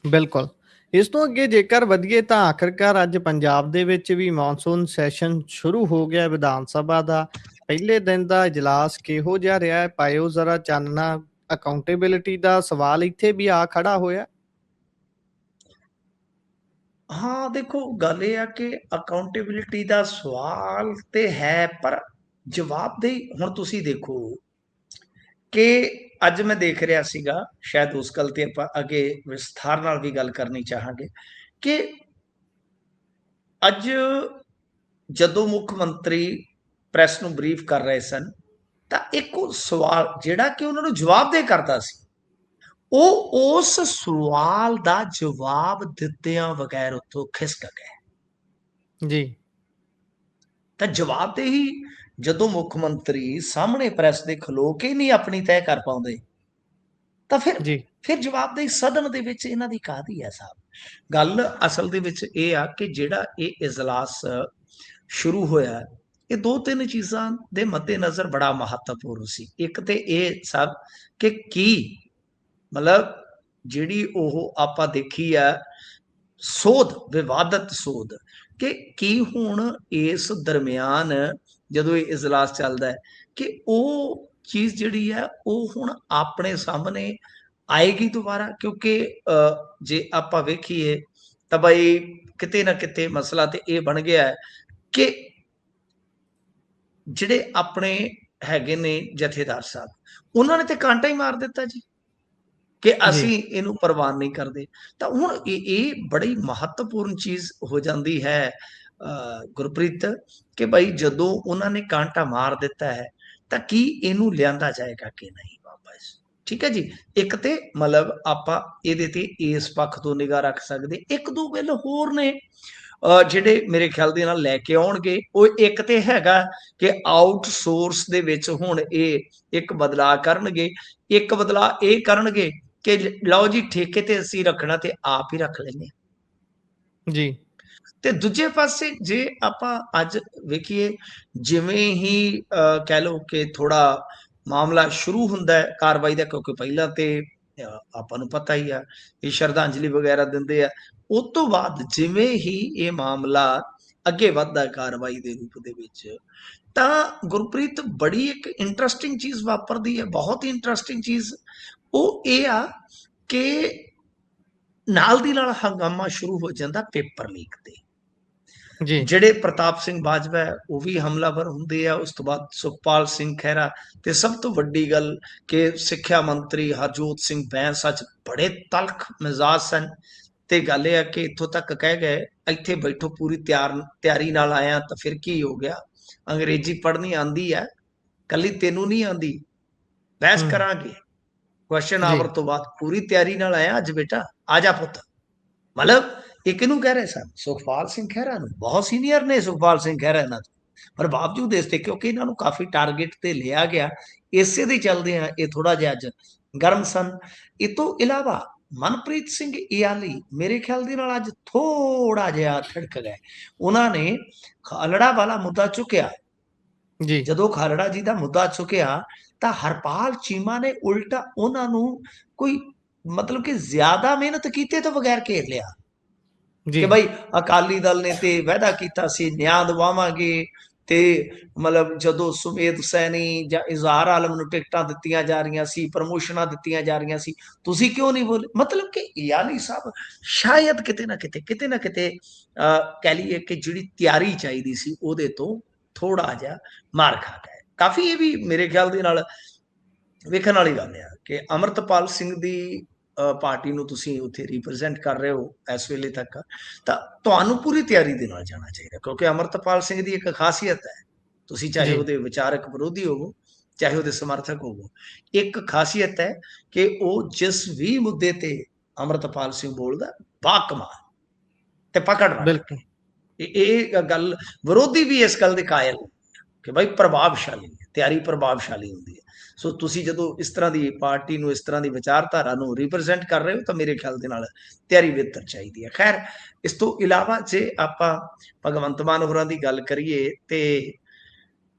ਬਿਲਕੁਲ। ਇਸ ਤੋਂ ਅੱਗੇ ਜੇਕਰ ਵਧੀਏ ਤਾਂ ਆਖਿਰਕਾਰ ਅੱਜ ਪੰਜਾਬ ਦੇ ਵਿੱਚ ਵੀ ਮੌਨਸੂਨ ਸੈਸ਼ਨ ਸ਼ੁਰੂ ਹੋ ਗਿਆ ਵਿਧਾਨ ਸਭਾ ਦਾ। ਪਹਿਲੇ ਦਿਨ ਦਾ ਇਜਲਾਸ ਕਿਹੋ ਜਿਹਾ ਰਿਹਾ ਹੈ? ਪਾਇਓ ਜ਼ਰਾ ਚਾਨਣਾ। ਅਕਾਊਂਟੇਬਿਲਿਟੀ ਦਾ ਸਵਾਲ ਇੱਥੇ ਵੀ ਆ ਖੜਾ ਹੋਇਆ। ਹਾਂ, ਦੇਖੋ ਗੱਲ ਇਹ ਆ ਕਿ ਅਕਾਊਂਟੇਬਿਲਿਟੀ ਦਾ ਸਵਾਲ ਤੇ ਹੈ, ਪਰ ਜਵਾਬਦੇਹੀ ਹੁਣ ਤੁਸੀਂ ਦੇਖੋ ਕਿ ਅੱਜ ਮੈਂ ਦੇਖ ਰਿਹਾ ਸੀਗਾ, ਸ਼ਾਇਦ ਉਸ ਗੱਲ ਤੇ ਆਪਾਂ ਅੱਗੇ ਵਿਸਥਾਰ ਨਾਲ ਵੀ ਗੱਲ ਕਰਨੀ ਚਾਹਾਂਗੇ ਕਿ ਅੱਜ ਜਦੋਂ ਮੁੱਖ ਮੰਤਰੀ ਪ੍ਰੈਸ ਨੂੰ ਬਰੀਫ ਕਰ ਰਹੇ ਸਨ, ਤਾਂ ਇੱਕ ਉਹ ਸਵਾਲ ਜਿਹੜਾ ਕਿ ਉਹਨਾਂ ਨੂੰ ਜਵਾਬਦੇਹ ਕਰਦਾ ਸੀ, ਉਹ ਉਸ ਸਵਾਲ ਦਾ ਜਵਾਬ ਦਿੱਤਿਆਂ ਬਗੈਰ ਉੱਥੋਂ ਖਿਸਕ ਗਏ। ਜੀ, ਤਾਂ ਜਵਾਬਦੇਹੀ ਜਦੋਂ ਮੁੱਖ ਮੰਤਰੀ ਸਾਹਮਣੇ ਪ੍ਰੈਸ ਦੇ ਖਲੋ ਕੇ ਨਹੀਂ ਆਪਣੀ ਤੈਅ ਕਰ ਪਾਉਂਦੇ, ਤਾਂ ਜੀ, ਫਿਰ ਜਵਾਬਦੇਹੀ ਸਦਨ ਦੇ ਵਿੱਚ ਇਹਨਾਂ ਦੀ ਕਾਹਦੀ ਹੈ ਸਾਹਿਬ। ਗੱਲ ਅਸਲ ਦੇ ਵਿੱਚ ਇਹ ਆ ਕਿ ਜਿਹੜਾ ਇਹ ਇਜਲਾਸ ਸ਼ੁਰੂ ਹੋਇਆ, ਇਹ ਦੋ ਤਿੰਨ ਚੀਜ਼ਾਂ ਦੇ ਮੱਦੇਨਜ਼ਰ ਬੜਾ ਮਹੱਤਵਪੂਰਨ ਸੀ। ਇੱਕ ਤੇ ਇਹ ਸਭ ਕਿ ਕੀ ਮਤਲਬ ਜਿਹੜੀ ਉਹ ਆਪਾਂ ਦੇਖੀ ਆ ਸੋਧ, ਵਿਵਾਦਤ ਸੋਧ, ਕਿ ਕੀ ਹੁਣ ਇਸ ਦਰਮਿਆਨ ਜਦੋਂ ਇਹ ਇਜਲਾਸ ਚੱਲਦਾ ਹੈ ਕਿ ਉਹ ਚੀਜ਼ ਜਿਹੜੀ ਹੈ ਉਹ ਹੁਣ ਆਪਣੇ ਸਾਹਮਣੇ ਆਏਗੀ ਦੁਬਾਰਾ। ਕਿਉਂਕਿ ਜੇ ਆਪਾਂ ਵੇਖੀਏ ਤਾਂ ਬਈ ਕਿਤੇ ਨਾ ਕਿਤੇ ਮਸਲਾ ਤੇ ਇਹ ਬਣ ਗਿਆ ਹੈ ਕਿ ਜਿਹੜੇ ਆਪਣੇ ਹੈਗੇ ਨੇ ਜਥੇਦਾਰ ਸਾਹਿਬ, ਉਹਨਾਂ ਨੇ ਤੇ ਕਾਂਟਾ ਹੀ ਮਾਰ ਦਿੱਤਾ ਜੀ ਕਿ ਜੀ ਅਸੀਂ ਇਹਨੂੰ ਪ੍ਰਵਾਨ ਨਹੀਂ ਕਰਦੇ। ਤਾਂ ਹੁਣ ਇਹ ਬੜੀ ਮਹੱਤਵਪੂਰਨ ਚੀਜ਼ ਹੋ ਜਾਂਦੀ ਹੈ ਗੁਰਪ੍ਰੀਤ, ਕਿ ਭਾਈ ਜਦੋਂ ਉਹਨਾਂ ਨੇ ਕਾਂਟਾ ਮਾਰ ਦਿੱਤਾ ਹੈ ਤਾਂ ਕੀ ਇਹਨੂੰ ਲਿਆਂਦਾ ਜਾਏਗਾ ਕਿ ਨਹੀਂ ਵਾਪਸ। ਠੀਕ ਹੈ ਜੀ, ਇੱਕ ਤੇ ਮਤਲਬ ਆਪਾਂ ਇਹਦੇ ਤੇ ਇਸ ਪੱਖ ਤੋਂ ਨਿਗਾਹ ਰੱਖ ਸਕਦੇ। ਇੱਕ ਦੋ ਗੱਲ ਹੋਰ ਨੇ ਜਿਹੜੇ ਮੇਰੇ ਖਿਆਲ ਦੇ ਨਾਲ ਲੈ ਕੇ ਆਉਣਗੇ। ਉਹ ਇੱਕ ਤੇ ਹੈਗਾ ਕਿ ਆਊਟਸੋਰਸ ਦੇ ਵਿੱਚ ਹੁਣ ਇਹ ਇੱਕ ਬਦਲਾਅ ਕਰਨਗੇ। ਇੱਕ ਬਦਲਾਅ ਇਹ ਕਰਨਗੇ ਕਿ ਲਓ ਜੀ ਠੇਕੇ ਤੇ ਅਸੀਂ ਰੱਖਣਾ ਤੇ ਆਪ ਹੀ ਰੱਖ ਲੈਂਦੇ ਹਾਂ। ਜੀ ਤੇ ਦੂਜੇ ਪਾਸੇ ਜੇ ਆਪਾਂ ਅੱਜ ਵੇਖੀਏ, ਜਿਵੇਂ ਹੀ ਕਹਿ ਲਓ ਕਿ ਥੋੜਾ ਮਾਮਲਾ ਸ਼ੁਰੂ ਹੁੰਦਾ ਹੈ ਕਾਰਵਾਈ ਦਾ, ਕਿਉਂਕਿ ਪਹਿਲਾਂ ਤੇ ਆਪਾਂ ਨੂੰ ਪਤਾ ਹੀ ਆ ਇਹ ਸ਼ਰਧਾਂਜਲੀ ਵਗੈਰਾ ਦਿੰਦੇ ਆ, ਉਸ ਤੋਂ ਬਾਅਦ ਜਿਵੇਂ ਹੀ ਇਹ ਮਾਮਲਾ ਅੱਗੇ ਵੱਧਦਾ ਕਾਰਵਾਈ ਦੇ ਰੂਪ ਦੇ ਵਿੱਚ, ਤਾਂ ਗੁਰਪ੍ਰੀਤ ਬੜੀ ਇੱਕ ਇੰਟਰਸਟਿੰਗ ਚੀਜ਼ ਵਾਪਰਦੀ ਹੈ, ਬਹੁਤ ਹੀ ਇੰਟਰਸਟਿੰਗ ਚੀਜ਼। ਉਹ ਇਹ ਆ ਕਿ ਨਾਲ ਦੀ ਨਾਲ ਹੰਗਾਮਾ ਸ਼ੁਰੂ ਹੋ ਜਾਂਦਾ ਪੇਪਰ ਲੀਕ ਤੇ। ਜੀ ਜਿਹੜੇ ਪ੍ਰਤਾਪ ਸਿੰਘ ਬਾਜਵਾ ਉਹ ਵੀ ਹਮਲਾਵਰ ਹੁੰਦੇ ਆ, ਉਸ ਤੋਂ ਬਾਅਦ ਸੁਖਪਾਲ ਸਿੰਘ ਖਹਿਰਾ, ਤੇ ਸਭ ਤੋਂ ਵੱਡੀ ਗੱਲ ਕਿ ਸਿੱਖਿਆ ਮੰਤਰੀ ਹਰਜੋਤ ਸਿੰਘ ਬੈਂਸ ਅੱਜ ਬੜੇ ਤਲਖ ਮਿਜ਼ਾਜ ਸਨ। ਤੇ ਗੱਲ ਇਹ ਆ ਕਿ ਇੱਥੋਂ ਤੱਕ ਕਹਿ ਗਏ ਇੱਥੇ ਬੈਠੋ ਪੂਰੀ ਤਿਆਰੀ ਨਾਲ ਆਇਆ ਤਾਂ ਫਿਰ ਕੀ ਹੋ ਗਿਆ, ਅੰਗਰੇਜ਼ੀ ਪੜ੍ਹਨੀ ਆਂਦੀ ਆ, ਕੱਲੀ ਤੈਨੂੰ ਨਹੀਂ ਆਂਦੀ, ਬਹਿਸ ਕਰਾਂਗੇ ਕੁਐਸਚਨ ਜੀ ਆਵਰ ਤੋਂ ਬਾਅਦ, ਪੂਰੀ ਤਿਆਰੀ ਨਾਲ ਆਇਆ ਅੱਜ ਬੇਟਾ, ਆ ਜਾ ਪੁੱਤ। ਮਤਲਬ ਇੱਕ ਨੂੰ ਕਹਿ ਰਹੇ ਸਨ ਸੁਖਪਾਲ ਸਿੰਘ ਖਹਿਰਾ ਨੂੰ, ਬਹੁਤ ਸੀਨੀਅਰ ਨੇ ਸੁਖਪਾਲ ਸਿੰਘ ਖਹਿਰਾ ਇਹਨਾਂ ਤੋਂ, ਪਰ ਬਾਵਜੂਦ ਇਸ ਤੇ ਕਿਉਂਕਿ ਇਹਨਾਂ ਨੂੰ ਕਾਫੀ ਟਾਰਗੇਟ ਤੇ ਲਿਆ ਗਿਆ, ਇਸੇ ਦੇ ਚੱਲਦੇ ਆ ਇਹ ਥੋੜਾ ਜਿਹਾ ਅੱਜ ਗਰਮ ਸਨ। ਇਹ ਤੋਂ ਇਲਾਵਾ ਮਨਪ੍ਰੀਤ ਸਿੰਘ ਇਆਲੀ ਮੇਰੇ ਖਿਆਲ ਦੇ ਨਾਲ ਅੱਜ ਥੋੜਾ ਜਿਹਾ ਥੜਕ ਗਏ। ਉਹਨਾਂ ਨੇ ਖਾਲੜਾ ਵਾਲਾ ਮੁੱਦਾ ਚੁੱਕਿਆ। ਜੀ ਜਦੋਂ ਖਾਲੜਾ ਜੀ ਦਾ ਮੁੱਦਾ ਚੁੱਕਿਆ ਤਾਂ ਹਰਪਾਲ ਚੀਮਾ ਨੇ ਉਲਟਾ ਉਹਨਾਂ ਨੂੰ ਕੋਈ ਮਤਲਬ ਕਿ ਜ਼ਿਆਦਾ ਮਿਹਨਤ ਕੀਤੇ ਤੋਂ ਬਗੈਰ ਘੇਰ ਲਿਆ ਜੀ ਕਿ ਭਾਈ ਅਕਾਲੀ ਦਲ ਨੇ ਤੇ ਵਾਅਦਾ ਕੀਤਾ ਸੀ ਨਿਆਂ ਦਿਵਾਵਾਂਗੇ, ਤੇ ਮਤਲਬ ਜਦੋਂ ਸੁਮੇਧ ਸੈਣੀ ਜਾਂ ਇਜ਼ਹਾਰ ਆਲਮ ਨੂੰ ਟਿਕਟਾਂ ਦਿੱਤੀਆਂ ਜਾ ਰਹੀਆਂ ਸੀ, ਪ੍ਰਮੋਸ਼ਨਾਂ ਦਿੱਤੀਆਂ ਜਾ ਰਹੀਆਂ ਸੀ, ਤੁਸੀਂ ਕਿਉਂ ਨਹੀਂ ਬੋਲੇ। ਮਤਲਬ ਕਿ ਇਆਲੀ ਸਾਹਿਬ ਸ਼ਾਇਦ ਕਿਤੇ ਨਾ ਕਿਤੇ ਕਹਿ ਲਈਏ ਕਿ ਜਿਹੜੀ ਤਿਆਰੀ ਚਾਹੀਦੀ ਸੀ ਉਹਦੇ ਤੋਂ ਥੋੜਾ ਜਿਹਾ ਮਾਰ ਖਾ ਗਏ ਕਾਫੀ। ਇਹ ਵੀ ਮੇਰੇ ਖਿਆਲ ਦੇ ਨਾਲ ਵੇਖਣ ਵਾਲੀ ਗੱਲ ਆ ਕਿ ਅਮਰਤਪਾਲ ਸਿੰਘ ਦੀ ਪਾਰਟੀ ਨੂੰ ਤੁਸੀਂ ਉੱਥੇ ਰਿਪਰੈਜ਼ੈਂਟ ਕਰ ਰਹੇ ਹੋ ਇਸ ਵੇਲੇ ਤੱਕ, ਤਾਂ ਤੁਹਾਨੂੰ ਪੂਰੀ ਤਿਆਰੀ ਦੇ ਨਾਲ ਜਾਣਾ ਚਾਹੀਦਾ, ਕਿਉਂਕਿ ਅਮਰਤਪਾਲ ਸਿੰਘ ਦੀ ਇੱਕ ਖਾਸੀਅਤ ਹੈ, ਤੁਸੀਂ ਚਾਹੇ ਜੀ ਉਹਦੇ ਵਿਚਾਰਕ ਵਿਰੋਧੀ ਹੋਵੋ ਚਾਹੇ ਉਹਦੇ ਸਮਰਥਕ ਹੋਵੋ, ਇੱਕ ਖਾਸੀਅਤ ਹੈ ਕਿ ਉਹ ਜਿਸ ਵੀ ਮੁੱਦੇ ਤੇ ਅਮਰਤਪਾਲ ਸਿੰਘ ਬੋਲਦਾ ਬਾਕਮਾਲ ਤੇ ਪਕੜ ਰੱਖਦਾ। ਬਿਲਕੁਲ ਇਹ ਗੱਲ ਵਿਰੋਧੀ ਵੀ ਇਸ ਗੱਲ ਦੇ ਕਾਇਲ ਕਿ ਭਾਈ ਪ੍ਰਭਾਵਸ਼ਾਲੀ ਹੈ, ਤਿਆਰੀ ਪ੍ਰਭਾਵਸ਼ਾਲੀ ਹੁੰਦੀ ਹੈ। ਸੋ ਤੁਸੀਂ ਜਦੋਂ ਇਸ ਤਰ੍ਹਾਂ ਦੀ ਪਾਰਟੀ ਨੂੰ, ਇਸ ਤਰ੍ਹਾਂ ਦੀ ਵਿਚਾਰਧਾਰਾ ਨੂੰ ਰਿਪਰੈਜ਼ੈਂਟ ਕਰ ਰਹੇ ਹੋ ਤਾਂ ਮੇਰੇ ਖਿਆਲ ਦੇ ਨਾਲ ਤਿਆਰੀ ਬਿਹਤਰ ਚਾਹੀਦੀ ਹੈ। ਖੈਰ, ਇਸ ਤੋਂ ਇਲਾਵਾ ਜੇ ਆਪਾਂ ਭਗਵੰਤ ਮਾਨ ਹੋਰਾਂ ਦੀ ਗੱਲ ਕਰੀਏ ਤੇ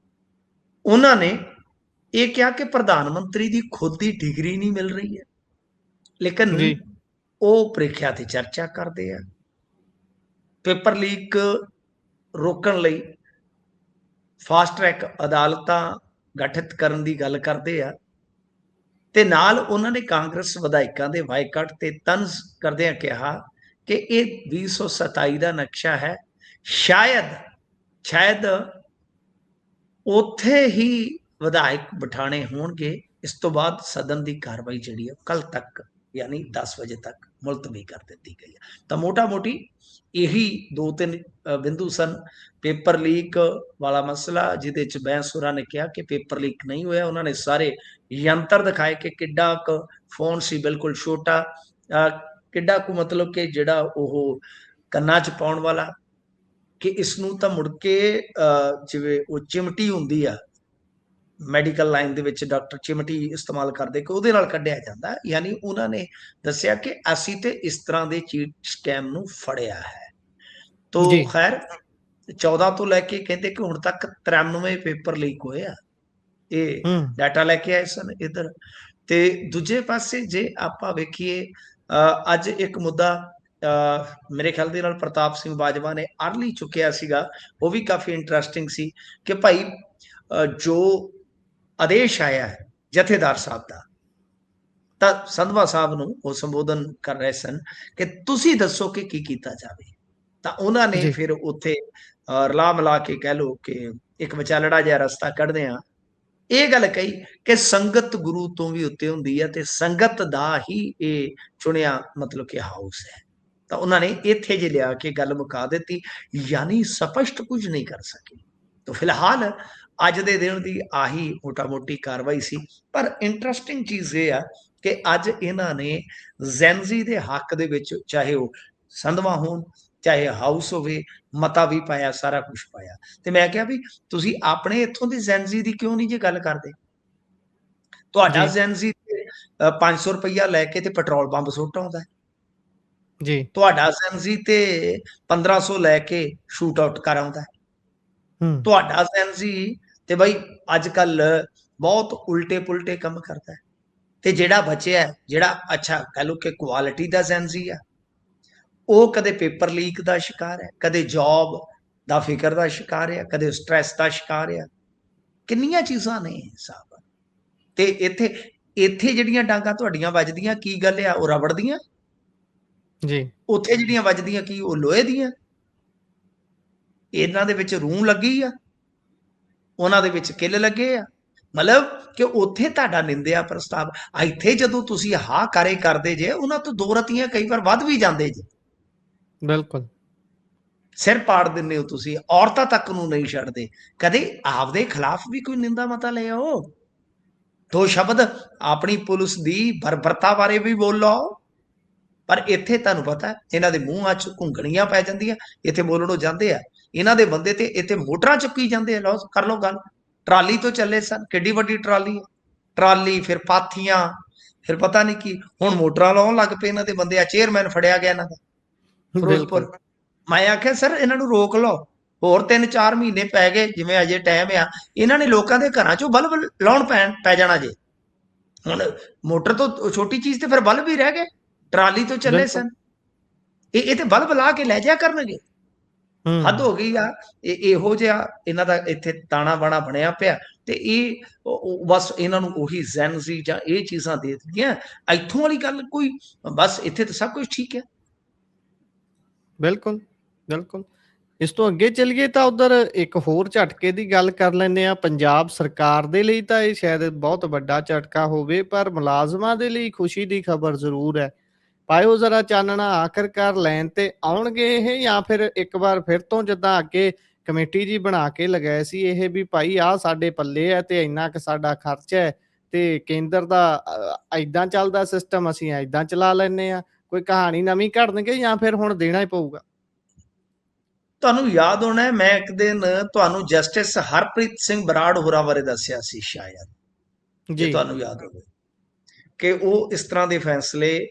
ਉਹਨਾਂ ਨੇ ਇਹ ਕਿਹਾ ਕਿ ਪ੍ਰਧਾਨ ਮੰਤਰੀ ਦੀ ਖੁਦ ਦੀ ਡਿਗਰੀ ਨਹੀਂ ਮਿਲ ਰਹੀ ਹੈ, ਲੇਕਿਨ ਜੀ ਉਹ ਪ੍ਰੀਖਿਆ ਤੇ ਚਰਚਾ ਕਰਦੇ ਆ, ਪੇਪਰ ਲੀਕ ਰੋਕਣ ਲਈ ਫਾਸਟ ਟਰੈਕ ਅਦਾਲਤਾਂ ਗਠਿਤ ਕਰਨ ਦੀ ਗੱਲ ਕਰਦੇ ਆ, ਤੇ ਨਾਲ ਉਹਨਾਂ ਨੇ ਕਾਂਗਰਸ ਵਿਧਾਇਕਾਂ ਦੇ ਬਾਈਕਾਟ ਤੇ ਤੰਜ਼ ਕਰਦਿਆਂ ਕਿਹਾ ਕਿ ਇਹ 2027 ਦਾ ਨਕਸ਼ਾ ਹੈ, ਸ਼ਾਇਦ ਉੱਥੇ ਹੀ ਵਿਧਾਇਕ ਬਿਠਾਣੇ ਹੋਣਗੇ। ਇਸ ਤੋਂ ਬਾਅਦ ਸਦਨ ਦੀ ਕਾਰਵਾਈ ਜਿਹੜੀ ਹੈ ਕੱਲ ਤੱਕ ਯਾਨੀ 10 ਵਜੇ ਤੱਕ ਮੁਲਤਵੀ ਕਰ ਦਿੱਤੀ ਗਈ ਹੈ। ਤਾਂ ਮੋਟਾ ਮੋਟੀ ਇਹੀ ਦੋ ਤਿੰਨ ਬਿੰਦੂ ਸਨ। ਪੇਪਰ ਲੀਕ ਵਾਲਾ ਮਸਲਾ ਜਿਹਦੇ ਚ ਬੈਂਸ ਹੋਰਾਂ ਨੇ ਕਿਹਾ ਕਿ ਪੇਪਰ ਲੀਕ ਨਹੀਂ ਹੋਇਆ, ਉਹਨਾਂ ਨੇ ਸਾਰੇ ਯੰਤਰ ਦਿਖਾਏ ਕਿ ਕਿੱਡਾ ਕੁ ਫੋਨ ਸੀ, ਬਿਲਕੁਲ ਛੋਟਾ, ਕਿੱਡਾ ਕੁ ਮਤਲਬ ਕਿ ਜਿਹੜਾ ਉਹ ਕੰਨਾਂ ਚ ਪਾਉਣ ਵਾਲਾ, ਕਿ ਇਸ ਨੂੰ ਤਾਂ ਮੁੜ ਕੇ ਜਿਵੇਂ ਉਹ ਚਿਮਟੀ ਹੁੰਦੀ ਆ ਮੈਡੀਕਲ ਲਾਈਨ ਦੇ ਵਿੱਚ ਡਾਕਟਰ ਚਿਮਟੀ ਇਸਤੇਮਾਲ ਕਰਦੇ ਕਿ ਉਹਦੇ ਨਾਲ ਕੱਢਿਆ ਜਾਂਦਾ। ਯਾਨੀ ਉਹਨਾਂ ਨੇ ਦੱਸਿਆ ਕਿ ਅਸੀਂ ਤੇ ਇਸ ਤਰ੍ਹਾਂ ਦੇ ਚੀਟ ਸਕੈਮ ਨੂੰ ਫੜਿਆ ਹੈ। ਤੋ ਜੀ ਖੈਰ 14 ਤੋਂ ਲੈ ਕੇ ਕਹਿੰਦੇ ਕਿ ਹੁਣ ਤੱਕ 93 ਪੇਪਰ ਲੀਕ ਹੋਏ ਆ, ਇਹ ਡਾਟਾ ਲੈ ਕੇ ਆਏ ਸਨ ਇੱਧਰ। ਤੇ ਦੂਜੇ ਪਾਸੇ ਜੇ ਆਪਾਂ ਵੇਖੀਏ ਅੱਜ ਇੱਕ ਮੁੱਦਾ ਮੇਰੇ ਖਿਆਲ ਦੇ ਨਾਲ ਪ੍ਰਤਾਪ ਸਿੰਘ ਬਾਜਵਾ ਨੇ ਅਰਲੀ ਚੁੱਕਿਆ ਸੀਗਾ, ਉਹ ਵੀ ਕਾਫੀ ਇੰਟਰਸਟਿੰਗ ਸੀ ਕਿ ਭਾਈ ਜੋ ਆਦੇਸ਼ ਆਇਆ ਹੈ ਜਥੇਦਾਰ ਸਾਹਿਬ ਦਾ ਤਾਂ ਸੰਧਵਾ ਸਾਹਿਬ ਨੂੰ ਉਹ ਸੰਬੋਧਨ ਕਰ ਰਹੇ ਸਨ ਕਿ ਤੁਸੀਂ ਦੱਸੋ ਕਿ ਕੀ ਕੀਤਾ ਜਾਵੇ। ਤਾਂ ਉਹਨਾਂ ਨੇ ਜੀ, ਫਿਰ ਉੱਥੇ ਰਲਾ ਮਿਲਾ ਕੇ ਕਹਿ ਲਓ ਕਿ ਇੱਕ ਵਿਚਾਲੜਾ ਜਿਹਾ ਰਸਤਾ ਕੱਢਦੇ ਆ, ਇਹ ਗੱਲ ਕਹੀ ਕਿ ਸੰਗਤ ਗੁਰੂ ਤੋਂ ਵੀ ਉੱਤੇ ਹੁੰਦੀ ਹੈ ਤੇ ਸੰਗਤ ਦਾ ਹੀ ਇਹ ਚੁਣਿਆ ਮਤਲਬ ਕਿ ਹਾਊਸ ਹੈ। ਤਾਂ ਉਹਨਾਂ ਨੇ ਇੱਥੇ ਜੇ ਲਿਆ ਕੇ ਗੱਲ ਮੁਕਾ ਦਿੱਤੀ, ਯਾਨੀ ਸਪਸ਼ਟ ਕੁਝ ਨਹੀਂ ਕਰ ਸਕੇ। ਤਾਂ ਫਿਲਹਾਲ ਅੱਜ ਦੇ ਦਿਨ ਦੀ ਆਹੀ ਮੋਟਾ ਮੋਟੀ ਕਾਰਵਾਈ ਸੀ। ਪਰ ਇੰਟਰਸਟਿੰਗ ਚੀਜ਼ ਇਹ ਆ ਕਿ ਅੱਜ ਇਹਨਾਂ ਨੇ ਜ਼ੈਨਜ਼ੀ ਦੇ ਹੱਕ ਦੇ ਵਿੱਚ, ਚਾਹੇ ਉਹ ਸੰਧਵਾ ਹੋਣ ਚਾਹੇ ਹਾਊਸ ਹੋਵੇ, ਮਤਾ ਵੀ ਪਾਇਆ, ਸਾਰਾ ਕੁਝ ਪਾਇਆ। ਤੇ ਮੈਂ ਕਿਹਾ ਵੀ ਤੁਸੀਂ ਆਪਣੇ ਇੱਥੋਂ ਦੀ ਜ਼ੈਨਜ਼ੀ ਦੀ ਕਿਉਂ ਨਹੀਂ ਜੇ ਗੱਲ ਕਰਦੇ? ਤੁਹਾਡਾ ਜੀ, ਜ਼ੈਨਜ਼ੀ 500 ਰੁਪਈਆ ਲੈ ਕੇ ਤੇ ਪੈਟਰੋਲ ਪੰਪ ਸੁੱਟ ਆਉਂਦਾ ਹੈ। ਜੀ। ਤੁਹਾਡਾ ਜ਼ੈਨਜ਼ੀ ਤੇ 1500 ਲੈ ਕੇ ਸ਼ੂਟ ਆਊਟ ਕਰ ਆਉਂਦਾ ਹੈ। ਹੂੰ, ਤੁਹਾਡਾ ਜ਼ੈਨਜ਼ੀ ਤੇ ਬਈ ਅੱਜ ਕੱਲ ਬਹੁਤ ਉਲਟੇ ਪੁਲਟੇ ਕੰਮ ਕਰਦਾ ਹੈ। ਤੇ ਜਿਹੜਾ ਬਚਿਆ, ਜਿਹੜਾ ਅੱਛਾ ਕਹ ਲਓ ਕਿ ਕੁਆਲਿਟੀ ਦਾ ਜ਼ੈਨਜ਼ੀ ਆ, ਉਹ ਕਦੇ ਪੇਪਰ ਲੀਕ ਦਾ ਸ਼ਿਕਾਰ ਹੈ, ਕਦੇ ਜੌਬ ਦਾ ਫਿਕਰ ਦਾ ਸ਼ਿਕਾਰ ਹੈ, ਕਦੇ ਸਟ੍ਰੈਸ ਦਾ ਸ਼ਿਕਾਰ ਹੈ। ਕਿੰਨੀਆਂ ਚੀਜ਼ਾਂ ਨੇ ਸਾਹਿਬ। ਤੇ ਇੱਥੇ ਇੱਥੇ ਜਿਹੜੀਆਂ ਡਾਂਗਾਂ ਤੁਹਾਡੀਆਂ ਵੱਜਦੀਆਂ, ਕੀ ਗੱਲ ਆ, ਉਹ ਰਬੜ ਦੀਆਂ? ਜੀ। ਉੱਥੇ ਜਿਹੜੀਆਂ ਵੱਜਦੀਆਂ ਕੀ ਉਹ ਲੋਹੇ ਦੀਆਂ? ਇਹਨਾਂ ਦੇ ਵਿੱਚ ਰੂੰ ਲੱਗੀ ਆ, ਉਹਨਾਂ ਦੇ ਵਿੱਚ ਕਿੱਲ ਲੱਗੇ ਆ। ਮਤਲਬ ਕਿ ਉੱਥੇ ਤੁਹਾਡਾ ਨਿੰਦਿਆ ਪ੍ਰਸਤਾਵ, ਇੱਥੇ ਜਦੋਂ ਤੁਸੀਂ ਹਾਂ ਕਰੇ ਕਰਦੇ ਜੇ, ਉਹਨਾਂ ਤੋਂ ਦੋ ਰਤੀਆਂ ਕਈ ਵਾਰ ਵੱਧ ਵੀ ਜਾਂਦੇ ਜੇ। ਬਿਲਕੁਲ। ਸਿਰ ਪਾੜ ਦਿੰਦੇ ਹੋ ਤੁਸੀਂ, ਔਰਤਾਂ ਤੱਕ ਨੂੰ ਨਹੀਂ ਛੱਡਦੇ। ਕਦੇ ਆਪਦੇ ਖਿਲਾਫ ਵੀ ਕੋਈ ਨਿੰਦਾ ਮਤਾ ਲੈ ਆਓ, ਦੋ ਸ਼ਬਦ ਆਪਣੀ ਪੁਲਿਸ ਦੀ ਬਰਬਰਤਾ ਬਾਰੇ ਵੀ ਬੋਲੋ। ਪਰ ਇੱਥੇ ਤੁਹਾਨੂੰ ਪਤਾ ਇਹਨਾਂ ਦੇ ਮੂੰਹਾਂ 'ਚ ਘੁੰਗਣੀਆਂ ਪੈ ਜਾਂਦੀਆਂ, ਇੱਥੇ ਬੋਲਣੋਂ ਜਾਂਦੇ ਆ ਇਹਨਾਂ ਦੇ ਬੰਦੇ ਤੇ ਇੱਥੇ ਮੋਟਰਾਂ ਚੁੱਕੀ ਜਾਂਦੇ ਆ। ਲਓ ਕਰ ਲਓ ਗੱਲ, ਟਰਾਲੀ ਤੋਂ ਚੱਲੇ ਸਨ, ਕਿੱਡੀ ਵੱਡੀ ਟਰਾਲੀ ਹੈ, ਟਰਾਲੀ ਫਿਰ ਪਾਥੀਆਂ, ਫਿਰ ਪਤਾ ਨਹੀਂ ਕੀ, ਹੁਣ ਮੋਟਰਾਂ ਲਾਉਣ ਲੱਗ ਪਏ ਇਹਨਾਂ ਦੇ ਬੰਦੇ। ਆ ਚੇਅਰਮੈਨ ਫੜਿਆ ਗਿਆ ਇਹਨਾਂ ਦਾ ਬਿਲਕੁਲ। ਫਿਰੋਜ਼ਪੁਰ। ਮੈਂ ਆਖਿਆ ਸਰ ਇਹਨਾਂ ਨੂੰ ਰੋਕ ਲਓ, ਹੋਰ 3-4 ਮਹੀਨੇ ਪੈ ਗਏ, ਜਿਵੇਂ ਅਜੇ ਟਾਈਮ ਆ, ਇਹਨਾਂ ਨੇ ਲੋਕਾਂ ਦੇ ਘਰਾਂ 'ਚੋਂ ਬਲਬ ਲਾਉਣ ਪੈ ਜਾਣਾ ਜੇ। ਹੁਣ ਮੋਟਰ ਤੋਂ ਛੋਟੀ ਚੀਜ਼ ਤੇ ਫਿਰ ਬਲਬ ਹੀ ਰਹਿ ਗਏ, ਟਰਾਲੀ ਤੋਂ ਚੱਲੇ ਬਿਲਕੁਲ। ਸਨ। ਇਹ ਤੇ ਬਲਬ ਲਾ ਕੇ ਲੈ ਜਾ ਕਰਨਗੇ। ਹੱਦ ਹੂੰ, ਹੋ ਗਈ ਆ। ਇਹੋ ਜਿਹਾ ਇਹਨਾਂ ਦਾ ਇੱਥੇ ਤਾਣਾ ਬਾਣਾ ਬਣਿਆ ਪਿਆ। ਤੇ ਇਹ ਬਸ ਇਹਨਾਂ ਨੂੰ ਉਹੀ ਜ਼ੈਨਜ਼ੀ ਜਾਂ ਇਹ ਚੀਜ਼ਾਂ ਦੇ ਦਿੱਤੀਆਂ। ਇੱਥੋਂ ਵਾਲੀ ਗੱਲ ਕੋਈ, ਬਸ ਇੱਥੇ ਤਾਂ ਸਭ ਕੁਝ ਠੀਕ ਹੈ। ਬਿਲਕੁਲ, ਬਿਲਕੁਲ। ਇਸ ਤੋਂ ਅੱਗੇ ਚੱਲੀਏ ਤਾਂ ਉੱਧਰ ਇੱਕ ਹੋਰ ਝਟਕੇ ਦੀ ਗੱਲ ਕਰ ਲੈਂਦੇ ਹਾਂ। ਪੰਜਾਬ ਸਰਕਾਰ ਦੇ ਲਈ ਤਾਂ ਇਹ ਸ਼ਾਇਦ ਬਹੁਤ ਵੱਡਾ ਝਟਕਾ ਹੋਵੇ, ਪਰ ਮੁਲਾਜ਼ਮਾਂ ਦੇ ਲਈ ਖੁਸ਼ੀ ਦੀ ਖਬਰ ਜ਼ਰੂਰ ਹੈ। ਪਾਇਓ ਜ਼ਰਾ ਚਾਨਣਾ, ਆਖਰਕਾਰ ਲੈਣ ਤੇ ਆਉਣਗੇ ਇਹ, ਜਾਂ ਫਿਰ ਇੱਕ ਵਾਰ ਫਿਰ ਤੋਂ ਜਿੱਦਾਂ ਅੱਗੇ ਕਮੇਟੀ ਜੀ ਬਣਾ ਕੇ ਲਗਾਏ ਸੀ ਇਹ ਵੀ ਭਾਈ ਆਹ ਸਾਡੇ ਪੱਲੇ ਹੈ ਤੇ ਇੰਨਾ ਕੁ ਸਾਡਾ ਖਰਚ ਹੈ ਤੇ ਕੇਂਦਰ ਦਾ ਏਦਾਂ ਚੱਲਦਾ ਸਿਸਟਮ, ਅਸੀਂ ਏਦਾਂ ਚਲਾ ਲੈਂਦੇ ਹਾਂ। ਕੋਈ ਕਹਾਣੀ ਨਵੀਂ ਘੜਨਗੇ ਜਾਂ ਫਿਰ ਹੁਣ ਦੇਣਾ ਹੀ ਪਊਗਾ? ਤੁਹਾਨੂੰ ਯਾਦ ਹੋਣਾ ਮੈਂ ਇੱਕ ਦਿਨ ਤੁਹਾਨੂੰ ਜਸਟਿਸ ਹਰਪ੍ਰੀਤ ਸਿੰਘ ਬਰਾੜ ਹੋਰਾਂ ਬਾਰੇ ਦੱਸਿਆ ਸੀ, ਸ਼ਾਇਦ ਜੇ ਜੀ, ਤੁਹਾਨੂੰ ਯਾਦ ਹੋਵੇ, ਕਿ ਉਹ ਇਸ ਤਰ੍ਹਾਂ ਦੇ ਫੈਸਲੇ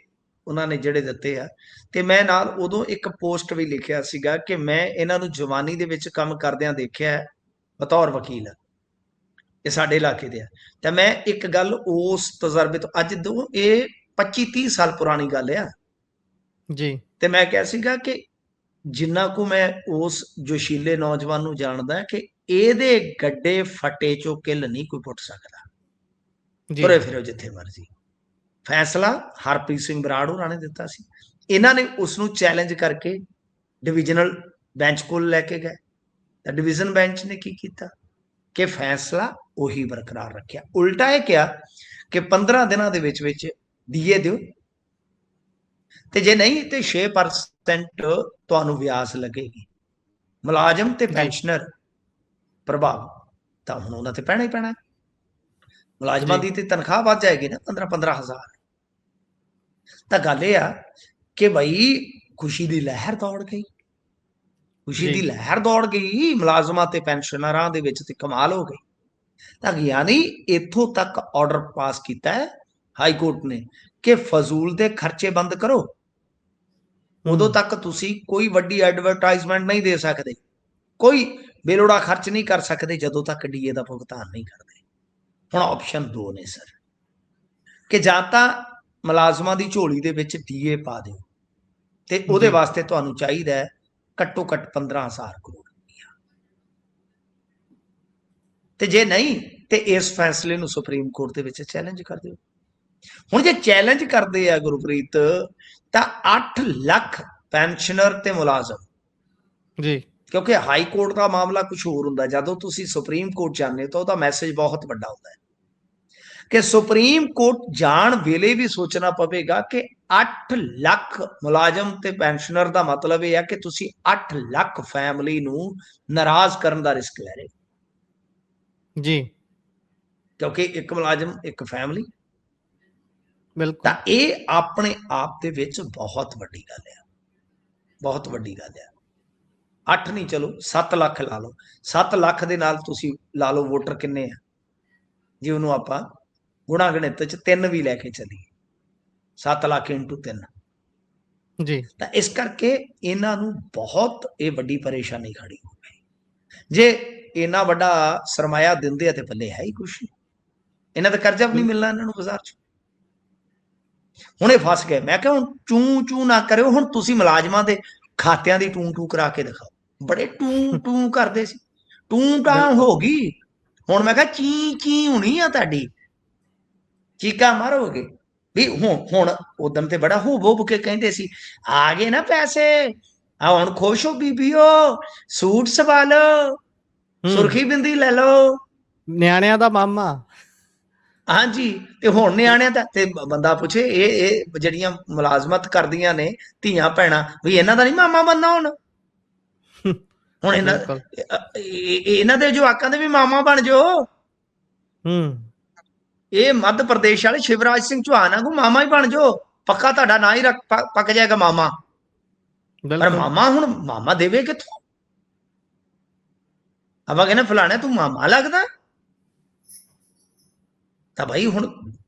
ਉਹਨਾਂ ਨੇ ਜਿਹੜੇ ਦਿੱਤੇ ਆ। ਤੇ ਮੈਂ ਨਾਲ ਉਦੋਂ ਇੱਕ ਪੋਸਟ ਵੀ ਲਿਖਿਆ ਸੀਗਾ ਕਿ ਮੈਂ ਇਹਨਾਂ ਨੂੰ ਜਵਾਨੀ ਦੇ ਵਿੱਚ ਕੰਮ ਕਰਦਿਆਂ ਦੇਖਿਆ ਬਤੌਰ ਵਕੀਲ। ਇਹ ਸਾਡੇ ਇਲਾਕੇ ਦੇ ਆ। ਤਾਂ ਮੈਂ ਇੱਕ ਗੱਲ ਉਸ ਤਜਰਬੇ ਤੋਂ, ਅੱਜ ਤੋਂ ਇਹ 25-30 ਸਾਲ ਪੁਰਾਣੀ ਗੱਲ ਆ, ਜੀ, ਤੇ ਮੈਂ ਕਿਹਾ ਸੀਗਾ ਕਿ ਜਿੰਨਾ ਕੁ ਮੈਂ ਉਸ ਜੋਸ਼ੀਲੇ ਨੌਜਵਾਨ ਨੂੰ ਜਾਣਦਾ ਕਿ ਇਹਦੇ ਗੱਡੇ ਫਟੇ ਚੋਂ ਕਿੱਲ ਨਹੀਂ ਕੋਈ ਪੁੱਟ ਸਕਦਾ, ਜੀ, ਤੁਰੇ ਫਿਰੋ ਜਿੱਥੇ ਮਰਜੀ। ਫੈਸਲਾ ਹਰਪ੍ਰੀਤ ਸਿੰਘ ਬਰਾੜ ਹੋਰਾਂ ਨੇ ਦਿੱਤਾ ਸੀ। ਇਹਨਾਂ ਨੇ ਉਸ ਨੂੰ ਚੈਲੰਜ ਕਰਕੇ ਡਿਵੀਜ਼ਨਲ ਬੈਂਚ ਕੋਲ ਲੈ ਕੇ ਗਏ। ਤਾਂ ਡਿਵੀਜ਼ਨ ਬੈਂਚ ਨੇ ਕੀ ਕੀਤਾ ਕਿ ਫੈਸਲਾ ਉਹੀ ਬਰਕਰਾਰ ਰੱਖਿਆ। ਉਲਟਾ ਇਹ ਕਿਹਾ ਕਿ 15 ਦਿਨਾਂ ਦੇ ਵਿੱਚ ਡੀਏ ਦਿਓ, ਤੇ ਜੇ ਨਹੀਂ ਤੇ 6% ਤੁਹਾਨੂੰ ਵਿਆਜ ਲੱਗੇਗੀ। ਮੁਲਾਜ਼ਮ ਤੇ ਜੀ, ਪੈਨਸ਼ਨਰ ਪ੍ਰਭਾਵ ਤਾਂ ਹੁਣ ਉਹਨਾਂ ਤੇ ਪੈਣਾ ਹੀ ਪੈਣਾ। ਮੁਲਾਜ਼ਮਾਂ ਜੀ, ਦੀ ਤੇ ਤਨਖਾਹ ਵੱਧ ਜਾਏਗੀ ਨਾ 15-15 ਹਜ਼ਾਰ। ਤਾਂ ਗੱਲ ਇਹ ਆ ਕਿ ਭਾਈ ਖੁਸ਼ੀ ਦੀ ਲਹਿਰ ਦੌੜ ਗਈ, ਖੁਸ਼ੀ ਜੀ, ਦੀ ਲਹਿਰ ਦੌੜ ਗਈ ਮੁਲਾਜ਼ਮਾਂ ਤੇ ਪੈਨਸ਼ਨਰਾਂ ਦੇ ਵਿੱਚ, ਤੇ ਕਮਾਲ ਹੋ ਗਈ। ਤਾਂ ਯਾਨੀ ਇੱਥੋਂ ਤੱਕ ਆਰਡਰ ਪਾਸ ਕੀਤਾ ਹੈ ਹਾਈ ਕੋਰਟ ਨੇ ਕਿ ਫਜ਼ੂਲ ਦੇ ਖਰਚੇ ਬੰਦ ਕਰੋ। ਉਦੋਂ ਹੂੰ, ਤੱਕ ਤੁਸੀਂ ਕੋਈ ਵੱਡੀ ਐਡਵਰਟਾਈਜ਼ਮੈਂਟ ਨਹੀਂ ਦੇ ਸਕਦੇ, ਕੋਈ ਬੇਲੋੜਾ ਖਰਚ ਨਹੀਂ ਕਰ ਸਕਦੇ, ਜਦੋਂ ਤੱਕ ਡੀਏ ਦਾ ਭੁਗਤਾਨ ਨਹੀਂ ਕਰਦੇ। ਹੁਣ ਆਪਸ਼ਨ 2 ਨੇ ਸਰ, ਕਿ ਜਾਂ ਤਾਂ ਮੁਲਾਜ਼ਮਾਂ ਦੀ ਝੋਲੀ ਦੇ ਵਿੱਚ ਡੀਏ ਪਾ ਦਿਓ, ਤੇ ਉਹਦੇ ਜੀ, ਵਾਸਤੇ ਤੁਹਾਨੂੰ ਚਾਹੀਦਾ ਹੈ ਘੱਟੋ ਘੱਟ 15,000 ਕਰੋੜ ਰੁਪਇਆ। ਤੇ ਜੇ ਨਹੀਂ ਤੇ ਇਸ ਫੈਸਲੇ ਨੂੰ ਸੁਪਰੀਮ ਕੋਰਟ ਦੇ ਵਿੱਚ ਚੈਲੰਜ ਕਰ ਦਿਓ। ਹੁਣ ਜੇ ਚੈਲੰਜ ਕਰਦੇ ਆ ਗੁਰਪ੍ਰੀਤ, ਤਾਂ 8 ਲੱਖ ਪੈਨਸ਼ਨਰ ਤੇ ਮੁਲਾਜ਼ਮ, ਜੀ ਕਿਉਂਕਿ ਹਾਈ ਕੋਰਟ ਦਾ ਮਾਮਲਾ ਕੁਝ ਹੋਰ ਹੁੰਦਾ, ਜਦੋਂ ਤੁਸੀਂ ਸੁਪਰੀਮ ਕੋਰਟ ਜਾਂਦੇ ਹੋ ਤਾਂ ਉਹਦਾ ਮੈਸੇਜ ਬਹੁਤ ਵੱਡਾ ਹੁੰਦਾ ਹੈ ਕਿ ਸੁਪਰੀਮ ਕੋਰਟ ਜਾਣ ਵੇਲੇ ਵੀ ਸੋਚਣਾ ਪਵੇਗਾ ਕਿ 8 ਲੱਖ ਮੁਲਾਜ਼ਮ ਤੇ ਪੈਨਸ਼ਨਰ ਦਾ ਮਤਲਬ ਇਹ ਹੈ ਕਿ ਤੁਸੀਂ 8 ਲੱਖ ਫੈਮਿਲੀ ਨੂੰ ਨਾਰਾਜ਼ ਕਰਨ ਦਾ ਰਿਸਕ ਲੈ ਰਹੇ ਹੋ, ਜੀ ਕਿਉਂਕਿ ਇੱਕ ਮੁਲਾਜ਼ਮ ਇੱਕ ਫੈਮਿਲੀ। ਬਿਲਕੁਲ ਤਾਂ ਇਹ ਆਪਣੇ ਆਪ ਦੇ ਵਿੱਚ ਬਹੁਤ ਵੱਡੀ ਗੱਲ ਆ, ਬਹੁਤ ਵੱਡੀ ਗੱਲ ਆ। 8 ਨਹੀਂ, ਚਲੋ 7 ਲੱਖ ਲਾ ਲਓ। 7 ਲੱਖ ਦੇ ਨਾਲ ਤੁਸੀਂ ਲਾ ਲਓ ਵੋਟਰ ਕਿੰਨੇ ਆ, ਜੇ ਉਹਨੂੰ ਆਪਾਂ ਗੁਣਾ ਗਣਿਤ ਚ 3 ਵੀ ਲੈ ਕੇ ਚੱਲੀਏ, 7 ਲੱਖ ਇੰਟੂ 3। ਜੀ ਤਾਂ ਇਸ ਕਰਕੇ ਇਹਨਾਂ ਨੂੰ ਬਹੁਤ ਇਹ ਵੱਡੀ ਪਰੇਸ਼ਾਨੀ ਖੜੀ ਹੋ ਗਈ। ਜੇ ਇੰਨਾ ਵੱਡਾ ਸਰਮਾਇਆ ਦਿੰਦੇ ਆ ਤੇ ਪੱਲੇ ਹੈ ਹੀ ਕੁਛ ਨਹੀਂ, ਇਹਨਾਂ ਦਾ ਕਰਜ਼ਾ ਵੀ ਨਹੀਂ ਮਿਲਣਾ ਇਹਨਾਂ ਨੂੰ ਬਾਜ਼ਾਰ ਚ। ਹੁਣ ਇਹ ਫਸ ਗਏ। ਮੈਂ ਕਿਹਾ ਹੁਣ ਚੂ ਚੂ ਨਾ ਕਰਿਓ, ਹੁਣ ਤੁਸੀਂ ਮੁਲਾਜ਼ਮਾਂ ਦੇ ਖਾਤਿਆਂ ਦੀ ਟੂ ਟੂ ਕਰਾ ਕੇ ਦਿਖਾਓ। ਬੜੇ ਟੂ ਟੂ ਕਰਦੇ ਸੀ, ਟੂ ਟਾਂ ਹੋ ਗਈ। ਹੁਣ ਮੈਂ ਕਿਹਾ ਚੀ ਚੀ ਹੋਣੀ ਆ ਤੁਹਾਡੀ, ਚੀਕਾਂ ਮਾਰੋਗੇ ਵੀ। ਹੁਣ ਉਦਣ ਤੇ ਬੜਾ ਹੁਬ ਕੇ ਕਹਿੰਦੇ ਸੀ ਆ ਗਏ ਨਾ ਪੈਸੇ, ਆ ਹੁਣ ਖੁਸ਼ ਹੋ ਬੀਬੀਓ, ਸੂਟ ਸਵਾ ਲਓ, ਸੁਰਖੀ ਬਿੰਦੀ ਲੈ ਲਓ, ਨਿਆਣਿਆਂ ਦਾ ਮਾਮਾ। ਹਾਂਜੀ। ਤੇ ਹੁਣ ਨਿਆਣਿਆਂ ਦਾ ਤੇ ਬੰਦਾ ਪੁੱਛੇ ਇਹ ਜਿਹੜੀਆਂ ਮੁਲਾਜ਼ਮਤ ਕਰਦੀਆਂ ਨੇ ਧੀਆਂ ਭੈਣਾਂ, ਵੀ ਇਹਨਾਂ ਦਾ ਨਹੀਂ ਮਾਮਾ ਬਣਨਾ ਹੁਣ ਇਹਨਾਂ ਦੇ ਜਵਾਕਾਂ ਦੇ ਵੀ ਮਾਮਾ ਬਣ ਜਾਓ। ਇਹ ਮੱਧ ਪ੍ਰਦੇਸ਼ ਵਾਲੇ ਸ਼ਿਵਰਾਜ ਸਿੰਘ ਚੌਹਾਨ ਵਾਂਗੂ ਮਾਮਾ ਹੀ ਬਣ ਜਾਓ, ਪੱਕਾ ਤੁਹਾਡਾ ਨਾਂ ਹੀ ਪੱਕ ਜਾਏਗਾ ਮਾਮਾ। ਪਰ ਮਾਮਾ ਹੁਣ ਮਾਮਾ ਦੇਵੇ ਕਿੱਥੋਂ? ਆਪਾਂ ਕਹਿੰਦੇ ਫਲਾਣਾ ਤੂੰ ਮਾਮਾ ਲੱਗਦਾ। ਤਾਂ ਭਾਈ ਹੁਣ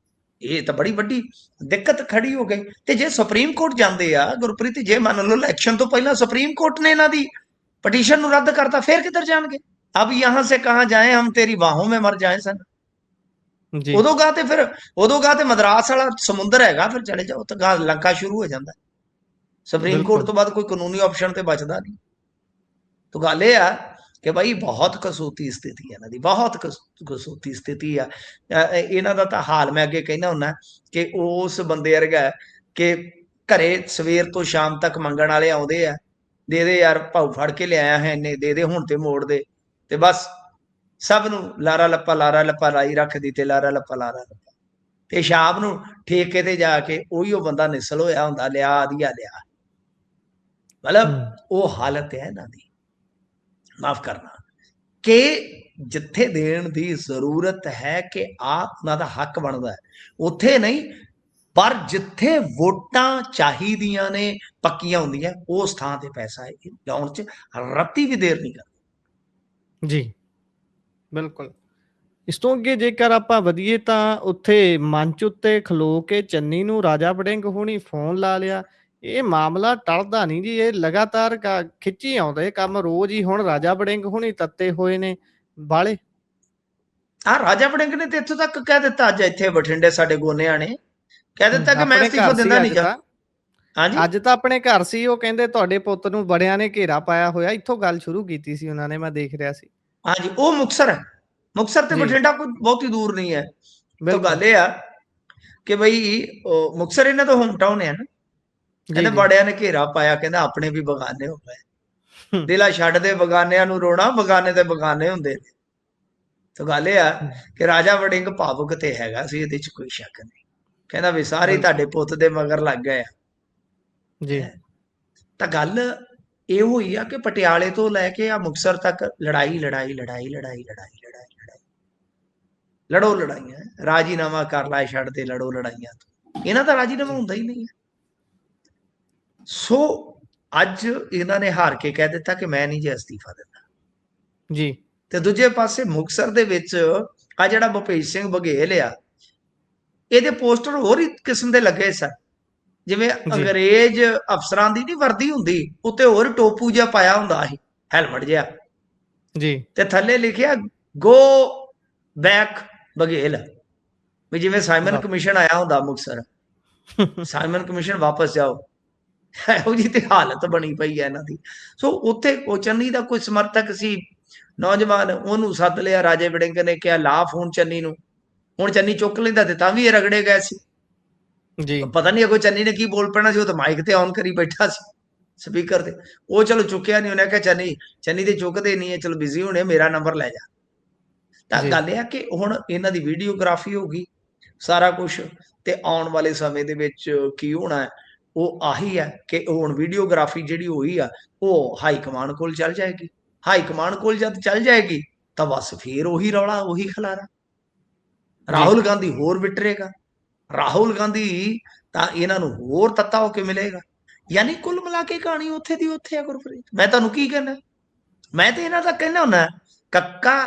ਇਹ ਤਾਂ ਬੜੀ ਵੱਡੀ ਦਿੱਕਤ ਖੜੀ ਹੋ ਗਈ। ਤੇ ਜੇ ਸੁਪਰੀਮ ਕੋਰਟ ਜਾਂਦੇ ਆ ਗੁਰਪ੍ਰੀਤ, ਜੇ ਮੰਨ ਲਓ ਇਲੈਕਸ਼ਨ ਤੋਂ ਪਹਿਲਾਂ ਸੁਪਰੀਮ ਕੋਰਟ ਨੇ ਇਹਨਾਂ ਦੀ ਪਟੀਸ਼ਨ ਨੂੰ ਰੱਦ ਕਰਤਾ, ਫਿਰ ਕਿੱਧਰ ਜਾਣਗੇ? अब यहां से कहां जाए, हम तेरी बाहों में मर जाए सन। उदों गा ते फिर उदों गा ते मद्रास वाला समुंदर हैगा, फिर चले जाओ तो गा लंका शुरू हो जाता। सुप्रीम कोर्ट तो बाद कोई कानूनी ऑप्शन तो बचता नहीं। तो गल ये कि भाई बहुत कसूती स्थिति है इन्हां दी, बहुत कसूती स्थिति है इन्हां दा। तां हाल मैं अगे कहना हुंदा कि उस बंदे वर्गा कि घरे सवेर तो शाम तक मंगण वाले आउंदे आ, दे दे यार भाऊ फड़ के लिआया है इन्ने, दे दे हुण ते मोड़ दे, ते बस सब नूं लारा लप्पा लाई रख दी ते लारा लप्पा ते शाम नूं ठेके ते जाके उही बंदा निसल होया हुंदा, लिया आदिया लिया। मतलब वो हालत है इन्हां दी, माफ करना, कि जिथे देण दी जरूरत है कि आप उन्हां दा हक बनदा है उत्थे नहीं, पर जिथे वोटां चाहीदियां ने पक्कियां हुंदियां उस थां ते पैसा लाउण च रत्ती भी देर नहीं करदा जी। बिल्कुल। इस तो अगे जेकर आपां वधीए तां उत्थे मंच उत्ते खलो के चन्नी नूं राजा वड़िंग होणी फोन ला लिया। ਇਹ ਮਾਮਲਾ ਟਲਦਾ ਨਹੀਂ ਜੀ, ਇਹ ਲਗਾਤਾਰ ਖਿੱਚੀ ਆਉਂਦਾ ਇਹ ਕੰਮ ਰੋਜ਼ ਹੀ। ਹੁਣ ਰਾਜਾ ਵੜਿੰਗ ਹੁਣੀ ਤੱਤੇ ਹੋਏ ਨੇ ਬਾਲੇ। ਰਾਜਾ ਵੜਿੰਗ ਨੇ ਤੇ ਇੱਥੋਂ ਤੱਕ ਕਹਿ ਦਿੱਤਾ, ਅੱਜ ਇੱਥੇ ਬਠਿੰਡੇ ਸਾਡੇ ਗੋਨਿਆਂ ਨੇ ਕਹਿ ਦਿੱਤਾ ਕਿ ਮੈਂ ਅਸਤੀਫਾ ਦਿੰਦਾ ਨਹੀਂ ਜਾ। ਹਾਂਜੀ, ਅੱਜ ਤਾਂ ਆਪਣੇ ਘਰ ਸੀ, ਉਹ ਕਹਿੰਦੇ ਤੁਹਾਡੇ ਪੁੱਤ ਨੂੰ ਬੜਿਆਂ ਨੇ ਘੇਰਾ ਪਾਇਆ ਹੋਇਆ। ਇੱਥੋਂ ਗੱਲ ਸ਼ੁਰੂ ਕੀਤੀ ਸੀ ਉਹਨਾਂ ਨੇ, ਮੈਂ ਦੇਖ ਰਿਹਾ ਸੀ। ਹਾਂਜੀ, ਉਹ ਮੁਕਤਸਰ ਹੈ, ਮੁਕਤਸਰ ਤੇ ਬਠਿੰਡਾ ਕੋਈ ਬਹੁਤੀ ਦੂਰ ਨਹੀਂ ਹੈ। ਤਾਂ ਗੱਲ ਇਹ ਆ ਕਿ ਬਈ ਮੁਕਤਸਰ ਇਹਨਾਂ ਦਾ ਹੋਮ ਟਾਊਨ ਹੈ ਨਾ। ਕਹਿੰਦੇ ਬੜਿਆਂ ਨੇ ਘੇਰਾ ਪਾਇਆ, ਕਹਿੰਦਾ ਆਪਣੇ ਵੀ ਬਗਾਨੇ ਹੋ ਗਏ, ਦਿਲਾ ਛੱਡ ਦੇ ਬਗਾਨਿਆਂ ਨੂੰ ਰੋਣਾ, ਬਗਾਨੇ ਤੇ ਬਗਾਨੇ ਹੁੰਦੇ ਨੇ। ਤਾਂ ਗੱਲ ਇਹ ਆ ਕਿ ਰਾਜਾ ਵੜਿੰਗ ਭਾਵੁਕ ਤੇ ਹੈਗਾ ਸੀ, ਇਹਦੇ ਚ ਕੋਈ ਸ਼ੱਕ ਨਹੀਂ। ਕਹਿੰਦਾ ਵੀ ਸਾਰੇ ਤੁਹਾਡੇ ਪੁੱਤ ਦੇ ਮਗਰ ਲੱਗ ਗਏ ਆ ਜੀ। ਤਾਂ ਗੱਲ ਇਹ ਹੋਈ ਆ ਕਿ ਪਟਿਆਲੇ ਤੋਂ ਲੈ ਕੇ ਆ ਮੁਕਤਸਰ ਤੱਕ ਲੜਾਈ ਲੜੋ ਲੜਾਈਆਂ, ਰਾਜੀਨਾਮਾ ਕਰ ਲੈ, ਛੱਡ ਦੇ, ਲੜੋ ਲੜਾਈਆਂ। ਇਹਨਾਂ ਦਾ ਰਾਜੀਨਾਮਾ ਹੁੰਦਾ ਹੀ ਨਹੀਂ ਹੈ। ਸੋ ਅੱਜ ਇਹਨਾਂ ਨੇ ਹਾਰ ਕੇ ਕਹਿ ਦਿੱਤਾ ਕਿ ਮੈਂ ਨਹੀਂ ਜੇ ਅਸਤੀਫਾ ਦਿੰਦਾ ਜੀ। ਤੇ ਦੂਜੇ ਪਾਸੇ ਮੁਕਤਸਰ ਦੇ ਵਿੱਚ ਆ ਜਿਹੜਾ ਭੁਪੇਸ਼ ਸਿੰਘ ਬਘੇਲ ਆ, ਇਹਦੇ ਪੋਸਟਰ ਹੋਰ ਹੀ ਕਿਸਮ ਦੇ ਲੱਗੇ ਸਨ, ਜਿਵੇਂ ਅੰਗਰੇਜ਼ ਅਫਸਰਾਂ ਦੀ ਨਹੀਂ ਵਰਦੀ ਹੁੰਦੀ, ਉੱਤੇ ਹੋਰ ਟੋਪੂ ਜਿਹਾ ਪਾਇਆ ਹੁੰਦਾ ਸੀ, ਹੈਲਮਟ ਜਿਹਾ ਜੀ, ਤੇ ਥੱਲੇ ਲਿਖਿਆ ਗੋ ਬੈਕ ਬਘੇਲ, ਵੀ ਜਿਵੇਂ ਸਾਈਮਨ ਕਮਿਸ਼ਨ ਆਇਆ ਹੁੰਦਾ ਮੁਕਤਸਰ, ਸਾਈਮਨ ਕਮਿਸ਼ਨ ਵਾਪਸ ਜਾਓ। ਇਹੋ ਜਿਹੀ ਤੇ ਹਾਲਤ ਬਣੀ ਪਈ ਹੈ ਇਹਨਾਂ ਦੀ। ਸੋ ਉੱਥੇ ਉਹ ਚੰਨੀ ਦਾ ਕੋਈ ਸਮਰਥਕ ਸੀ ਨੌਜਵਾਨ, ਉਹਨੂੰ ਸੱਦ ਲਿਆ ਰਾਜੇ ਵੜਿੰਗ ਨੇ, ਕਿਹਾ ਲਾ ਫੋਨ ਚੰਨੀ ਨੂੰ। ਹੁਣ ਚੰਨੀ ਚੁੱਕ ਲੈਂਦਾ ਤੇ ਤਾਂ ਵੀ ਇਹ ਰਗੜੇ ਗਏ ਸੀ। ਜੀ ਪਤਾ ਨਹੀਂ ਅਗੋ ਚੰਨੀ ਨੇ ਕੀ ਬੋਲ ਪੈਣਾ ਸੀ, ਉਹ ਤਾਂ ਮਾਈਕ ਤੇ ਆਨ ਕਰੀ ਬੈਠਾ ਸੀ ਸਪੀਕਰ ਤੇ। ਉਹ ਚਲੋ ਚੁੱਕਿਆ ਨਹੀਂ, ਉਹਨੇ ਕਿਹਾ ਚੰਨੀ ਤੇ ਚੁੱਕਦੇ ਨਹੀਂ ਹੈ, ਚਲੋ ਬਿਜ਼ੀ ਹੋਣੇ, ਮੇਰਾ ਨੰਬਰ ਲੈ ਜਾ। ਤਾਂ ਜੀ ਗੱਲ ਇਹ ਆ ਕਿ ਹੁਣ ਇਹਨਾਂ ਦੀ ਵੀਡੀਓਗ੍ਰਾਫੀ ਹੋ ਗਈ ਸਾਰਾ ਕੁਝ, ਤੇ ਆਉਣ ਵਾਲੇ ਸਮੇਂ ਦੇ ਵਿੱਚ ਕੀ ਹੋਣਾ ਹੈ ਉਹ ਆਹੀ ਹੈ ਕਿ ਹੁਣ ਵੀਡੀਓਗ੍ਰਾਫੀ ਜਿਹੜੀ ਹੋਈ ਆ ਉਹ ਹਾਈ ਕਮਾਂਡ ਕੋਲ ਚੱਲ ਜਾਏਗੀ। ਹਾਈ ਕਮਾਂਡ ਕੋਲ ਜਦ ਚੱਲ ਜਾਏਗੀ ਤਾਂ ਬਸ ਫੇਰ ਉਹੀ ਰੌਲਾ, ਉਹੀ ਖਲਾਰਾ। ਜੀ ਰਾਹੁਲ ਗਾਂਧੀ ਹੋਰ ਵਿਟਰੇਗਾ, ਰਾਹੁਲ ਗਾਂਧੀ ਤਾਂ ਇਹਨਾਂ ਨੂੰ ਹੋਰ ਤੱਤਾ ਹੋ ਕੇ ਮਿਲੇਗਾ। ਯਾਨੀ ਕੁੱਲ ਮਿਲਾ ਕੇ ਕਹਾਣੀ ਉੱਥੇ ਦੀ ਉੱਥੇ ਆ ਗੁਰਪ੍ਰੀਤ। ਮੈਂ ਤੁਹਾਨੂੰ ਕੀ ਕਹਿਣਾ, ਮੈਂ ਤੇ ਇਹਨਾਂ ਦਾ ਕਹਿਣਾ ਹੁੰਦਾ, ਕੱਕਾ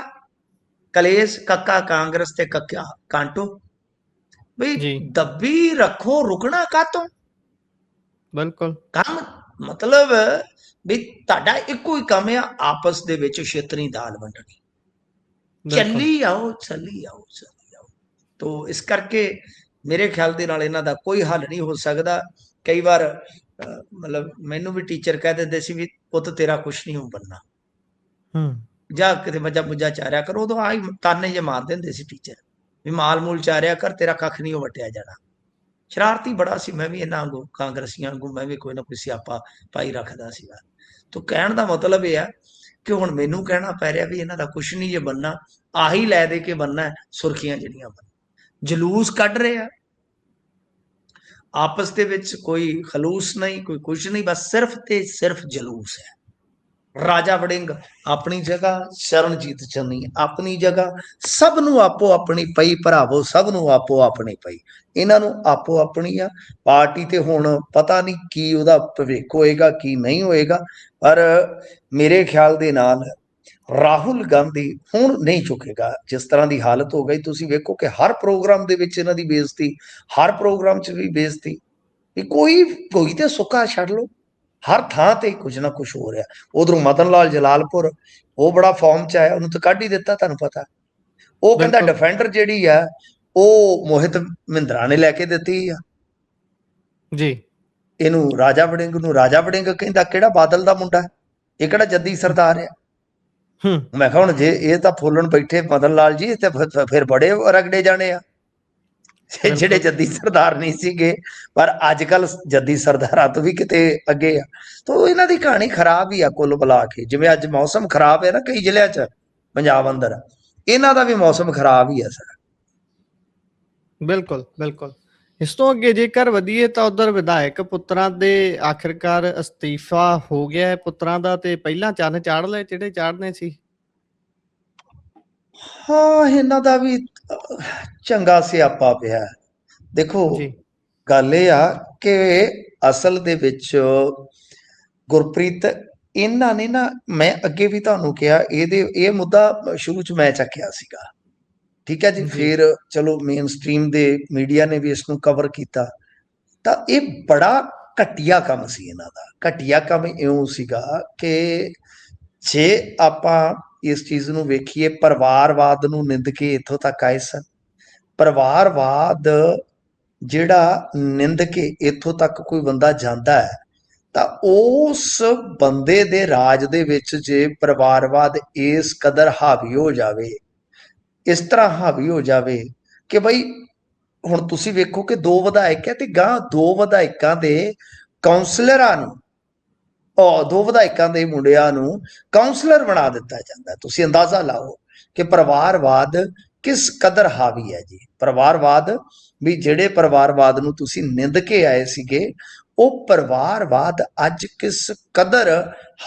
ਕਲੇਸ਼, ਕੱਕਾ ਕਾਂਗਰਸ ਤੇ ਕੱਕਾ ਕਾਂਟੋ, ਬਈ ਜੀ ਦੱਬੀ ਰੱਖੋ, ਰੁਕਣਾ ਕਾਤੋਂ? ਬਿਲਕੁਲ ਕੰਮ ਮਤਲਬ ਵੀ ਤੁਹਾਡਾ ਇੱਕੋ ਹੀ ਕੰਮ ਆ, ਆਪਸ ਦੇ ਵਿੱਚ ਛੇਤਰੀ ਦਾਲ ਵੰਡਣੀ। ਬਿਲਕੁਲ ਚੱਲੀ ਆਓ, ਚੱਲੀ ਆਓ, ਚੱਲੀ ਆਓ। ਤੋ ਇਸ ਕਰਕੇ ਮੇਰੇ ਖਿਆਲ ਦੇ ਨਾਲ ਇਹਨਾਂ ਦਾ ਕੋਈ ਹੱਲ ਨਹੀਂ ਹੋ ਸਕਦਾ। ਕਈ ਵਾਰ ਮਤਲਬ ਮੈਨੂੰ ਵੀ ਟੀਚਰ ਕਹਿ ਦਿੰਦੇ ਸੀ ਵੀ ਪੁੱਤ ਤੇਰਾ ਕੁਛ ਨਹੀਂ ਹੋ ਬਣਨਾ, ਹੂੰ ਜਾਂ ਕਿਤੇ ਮੱਝਾਂ ਮੁੱਝਾਂ ਚਾਰਿਆ ਕਰ। ਉਦੋਂ ਆਹੀ ਤਾਨੇ ਜੇ ਮਾਰ ਦਿੰਦੇ ਸੀ ਟੀਚਰ ਵੀ ਮਾਲ ਮੂਲ ਚਾਰਿਆ ਕਰ, ਤੇਰਾ ਕੱਖ ਨਹੀਂ ਵਟਿਆ ਜਾਣਾ। ਸ਼ਰਾਰਤੀ ਬੜਾ ਸੀ ਮੈਂ ਵੀ, ਇਹਨਾਂ ਵਾਂਗੂ ਕਾਂਗਰਸੀਆਂ ਵਾਂਗੂ ਮੈਂ ਵੀ ਕੋਈ ਨਾ ਕੋਈ ਸਿਆਪਾ ਪਾਈ ਰੱਖਦਾ ਸੀਗਾ। ਤੋ ਕਹਿਣ ਦਾ ਮਤਲਬ ਇਹ ਆ ਕਿ ਹੁਣ ਮੈਨੂੰ ਕਹਿਣਾ ਪੈ ਰਿਹਾ ਵੀ ਇਹਨਾਂ ਦਾ ਕੁਛ ਨਹੀਂ ਜੇ ਬੰਨਾ, ਆਹੀ ਲੈ ਦੇ ਕੇ ਬੰਨਾ ਸੁਰਖੀਆਂ ਜਿਹੜੀਆਂ ਬੰਨ। ਜਲੂਸ ਕੱਢ ਰਹੇ ਆ ਆਪਸ ਦੇ ਵਿੱਚ, ਕੋਈ ਖਲੂਸ ਨਹੀਂ, ਕੋਈ ਕੁਛ ਨਹੀਂ, ਬਸ ਸਿਰਫ ਤੇ ਸਿਰਫ ਜਲੂਸ ਹੈ। ਰਾਜਾ ਵੜਿੰਗ ਆਪਣੀ ਜਗ੍ਹਾ, ਸ਼ਰਨਜੀਤ ਚੰਨੀ ਆਪਣੀ ਜਗ੍ਹਾ, ਸਭ ਨੂੰ ਆਪੋ ਆਪਣੀ ਪਈ ਭਰਾਵੋ, ਸਭ ਨੂੰ ਆਪੋ ਆਪਣੀ ਪਈ। ਇਹਨਾਂ ਨੂੰ ਆਪੋ ਆਪਣੀ ਆ ਪਾਰਟੀ, ਤੇ ਹੁਣ ਪਤਾ ਨਹੀਂ ਕੀ ਉਹਦਾ ਭਵਿੱਖ ਹੋਏਗਾ ਕੀ ਨਹੀਂ ਹੋਏਗਾ। ਪਰ ਮੇਰੇ ਖਿਆਲ ਦੇ ਨਾਲ ਰਾਹੁਲ ਗਾਂਧੀ ਹੁਣ ਨਹੀਂ ਚੁੱਕੇਗਾ। ਜਿਸ ਤਰ੍ਹਾਂ ਦੀ ਹਾਲਤ ਹੋ ਗਈ, ਤੁਸੀਂ ਵੇਖੋ ਕਿ ਹਰ ਪ੍ਰੋਗਰਾਮ ਦੇ ਵਿੱਚ ਇਹਨਾਂ ਦੀ ਬੇਇੱਜ਼ਤੀ, ਹਰ ਪ੍ਰੋਗਰਾਮ 'ਚ ਵੀ ਬੇਇੱਜ਼ਤੀ। ਕੋਈ ਤੇ ਸੁੱਕਾ ਛੱਡ ਲਓ, ਹਰ ਥਾਂ ਤੇ ਕੁਝ ਨਾ ਕੁਝ ਹੋ ਰਿਹਾ। ਉਧਰੋਂ ਮਦਨ ਲਾਲ ਜਲਾਲਪੁਰ, ਉਹ ਬੜਾ ਫਾਰਮ 'ਚ ਆਇਆ, ਉਹਨੂੰ ਤਾਂ ਕੱਢ ਹੀ ਦਿੱਤਾ, ਤੁਹਾਨੂੰ ਪਤਾ। ਉਹ ਕਹਿੰਦਾ ਬਿਲਕੁਲ ਡਿਫੈਂਡਰ ਜਿਹੜੀ ਆ ਉਹ ਮੋਹਿਤ ਮਹਿੰਦਰਾ ਨੇ ਲੈ ਕੇ ਦਿੱਤੀ ਆ। ਜੀ ਇਹਨੂੰ ਰਾਜਾ ਵੜਿੰਗ ਨੂੰ ਰਾਜਾ ਵੜਿੰਗ ਕਹਿੰਦਾ, ਕਿਹੜਾ ਬਾਦਲ ਦਾ ਮੁੰਡਾ, ਇਹ ਕਿਹੜਾ ਜੱਦੀ ਸਰਦਾਰ ਆ। ਹੂੰ ਮੈਂ ਕਿਹਾ ਹੁਣ ਜੇ ਇਹ ਤਾਂ ਫੁੱਲਣ ਬੈਠੇ ਮਦਨ ਲਾਲ ਜੀ, ਤੇ ਫਿਰ ਬੜੇ ਰਗੜੇ ਜਾਣੇ ਆ ਜਿਹੜੇ ਬਿਲਕੁਲ ਜੱਦੀ ਸਰਦਾਰ ਨਹੀਂ ਸੀਗੇ, ਪਰ ਅੱਜ ਕੱਲ ਜੱਦੀ ਸਰਦਾਰਾਂ ਤੋਂ ਵੀ ਕਿਤੇ ਅੱਗੇ ਆ। ਤਾਂ ਇਹਨਾਂ ਦੀ ਕਹਾਣੀ ਖਰਾਬ ਹੀ ਆ ਕੁੱਲ ਮਿਲਾ ਕੇ। ਜਿਵੇਂ ਅੱਜ ਮੌਸਮ ਖਰਾਬ ਹੈ ਨਾ ਕਈ ਜ਼ਿਲ੍ਹਿਆਂ 'ਚ ਪੰਜਾਬ ਅੰਦਰ, ਇਹਨਾਂ ਦਾ ਵੀ ਮੌਸਮ ਖਰਾਬ ਹੀ ਆ ਸਰ। ਬਿਲਕੁਲ ਬਿਲਕੁਲ ਇਸ ਤੋਂ ਅੱਗੇ ਜੇਕਰ ਵਧੀਏ ਤਾਂ ਉਧਰ ਵਿਧਾਇਕ ਪੁੱਤਰਾਂ ਦੇ ਆਖਿਰਕਾਰ ਅਸਤੀਫਾ ਹੋ ਗਿਆ ਹੈ ਪੁੱਤਰਾਂ ਦਾ, ਤੇ ਪਹਿਲਾਂ ਚੰਨ ਚਾੜ ਲਏ ਜਿਹੜੇ ਚਾੜਨੇ ਸੀ। ਹਾਂ, ਇਹਨਾਂ ਦਾ ਵੀ ਚੰਗਾ ਸਿਆਪਾ ਪਿਆ। ਦੇਖੋ ਜੀ ਗੱਲ ਇਹ ਆ ਕਿ ਅਸਲ ਦੇ ਵਿੱਚ ਗੁਰਪ੍ਰੀਤ, ਇਹਨਾਂ ਨੇ ਨਾ, ਮੈਂ ਅੱਗੇ ਵੀ ਤੁਹਾਨੂੰ ਕਿਹਾ, ਇਹ ਮੁੱਦਾ ਸ਼ੁਰੂ 'ਚ ਮੈਂ ਚੱਕਿਆ ਸੀਗਾ, ਠੀਕ ਹੈ ਜੀ। ਜੀ ਫਿਰ ਚਲੋ ਮੇਨ ਸਟ੍ਰੀਮ ਦੇ ਮੀਡੀਆ ਨੇ ਵੀ ਇਸ ਨੂੰ ਕਵਰ ਕੀਤਾ। ਤਾਂ ਇਹ ਬੜਾ ਘਟੀਆ ਕੰਮ ਸੀ ਇਹਨਾਂ ਦਾ। ਘਟੀਆ ਕੰਮ ਇਉਂ ਸੀਗਾ ਕਿ ਜੇ ਆਪਾਂ ਇਸ ਚੀਜ਼ ਨੂੰ ਵੇਖੀਏ, ਪਰਿਵਾਰਵਾਦ ਨੂੰ ਨਿੰਦ ਕੇ ਇੱਥੋਂ ਤੱਕ ਆਏ ਸਨ। ਪਰਿਵਾਰਵਾਦ ਜਿਹੜਾ ਨਿੰਦ ਕੇ ਇੱਥੋਂ ਤੱਕ ਕੋਈ ਬੰਦਾ ਜਾਂਦਾ ਹੈ, ਤਾਂ ਉਸ ਬੰਦੇ ਦੇ ਰਾਜ ਦੇ ਵਿੱਚ ਜੇ ਪਰਿਵਾਰਵਾਦ ਇਸ ਕਦਰ ਹਾਵੀ ਹੋ ਜਾਵੇ, ਇਸ ਤਰ੍ਹਾਂ ਹਾਵੀ ਹੋ ਜਾਵੇ ਕਿ ਬਈ ਹੁਣ ਤੁਸੀਂ ਵੇਖੋ ਕਿ 2 ਵਿਧਾਇਕ ਹੈ, ਤੇ ਗਾਂ 2 ਵਿਧਾਇਕਾਂ ਦੇ ਕਾਉਂਸਲਰਾਂ ਨੂੰ, 2 ਵਿਧਾਇਕਾਂ ਦੇ ਮੁੰਡਿਆਂ ਨੂੰ ਕਾਉਂਸਲਰ ਬਣਾ ਦਿੱਤਾ ਜਾਂਦਾ। ਤੁਸੀਂ ਅੰਦਾਜ਼ਾ ਲਾਓ ਕਿ ਪਰਿਵਾਰਵਾਦ ਕਿਸ ਕਦਰ ਹਾਵੀ ਹੈ ਜੀ। ਪਰਿਵਾਰਵਾਦ ਵੀ ਜਿਹੜੇ ਪਰਿਵਾਰਵਾਦ ਨੂੰ ਤੁਸੀਂ ਨਿੰਦ ਕੇ ਆਏ ਸੀਗੇ, ਉਹ ਪਰਿਵਾਰਵਾਦ ਅੱਜ ਕਿਸ ਕਦਰ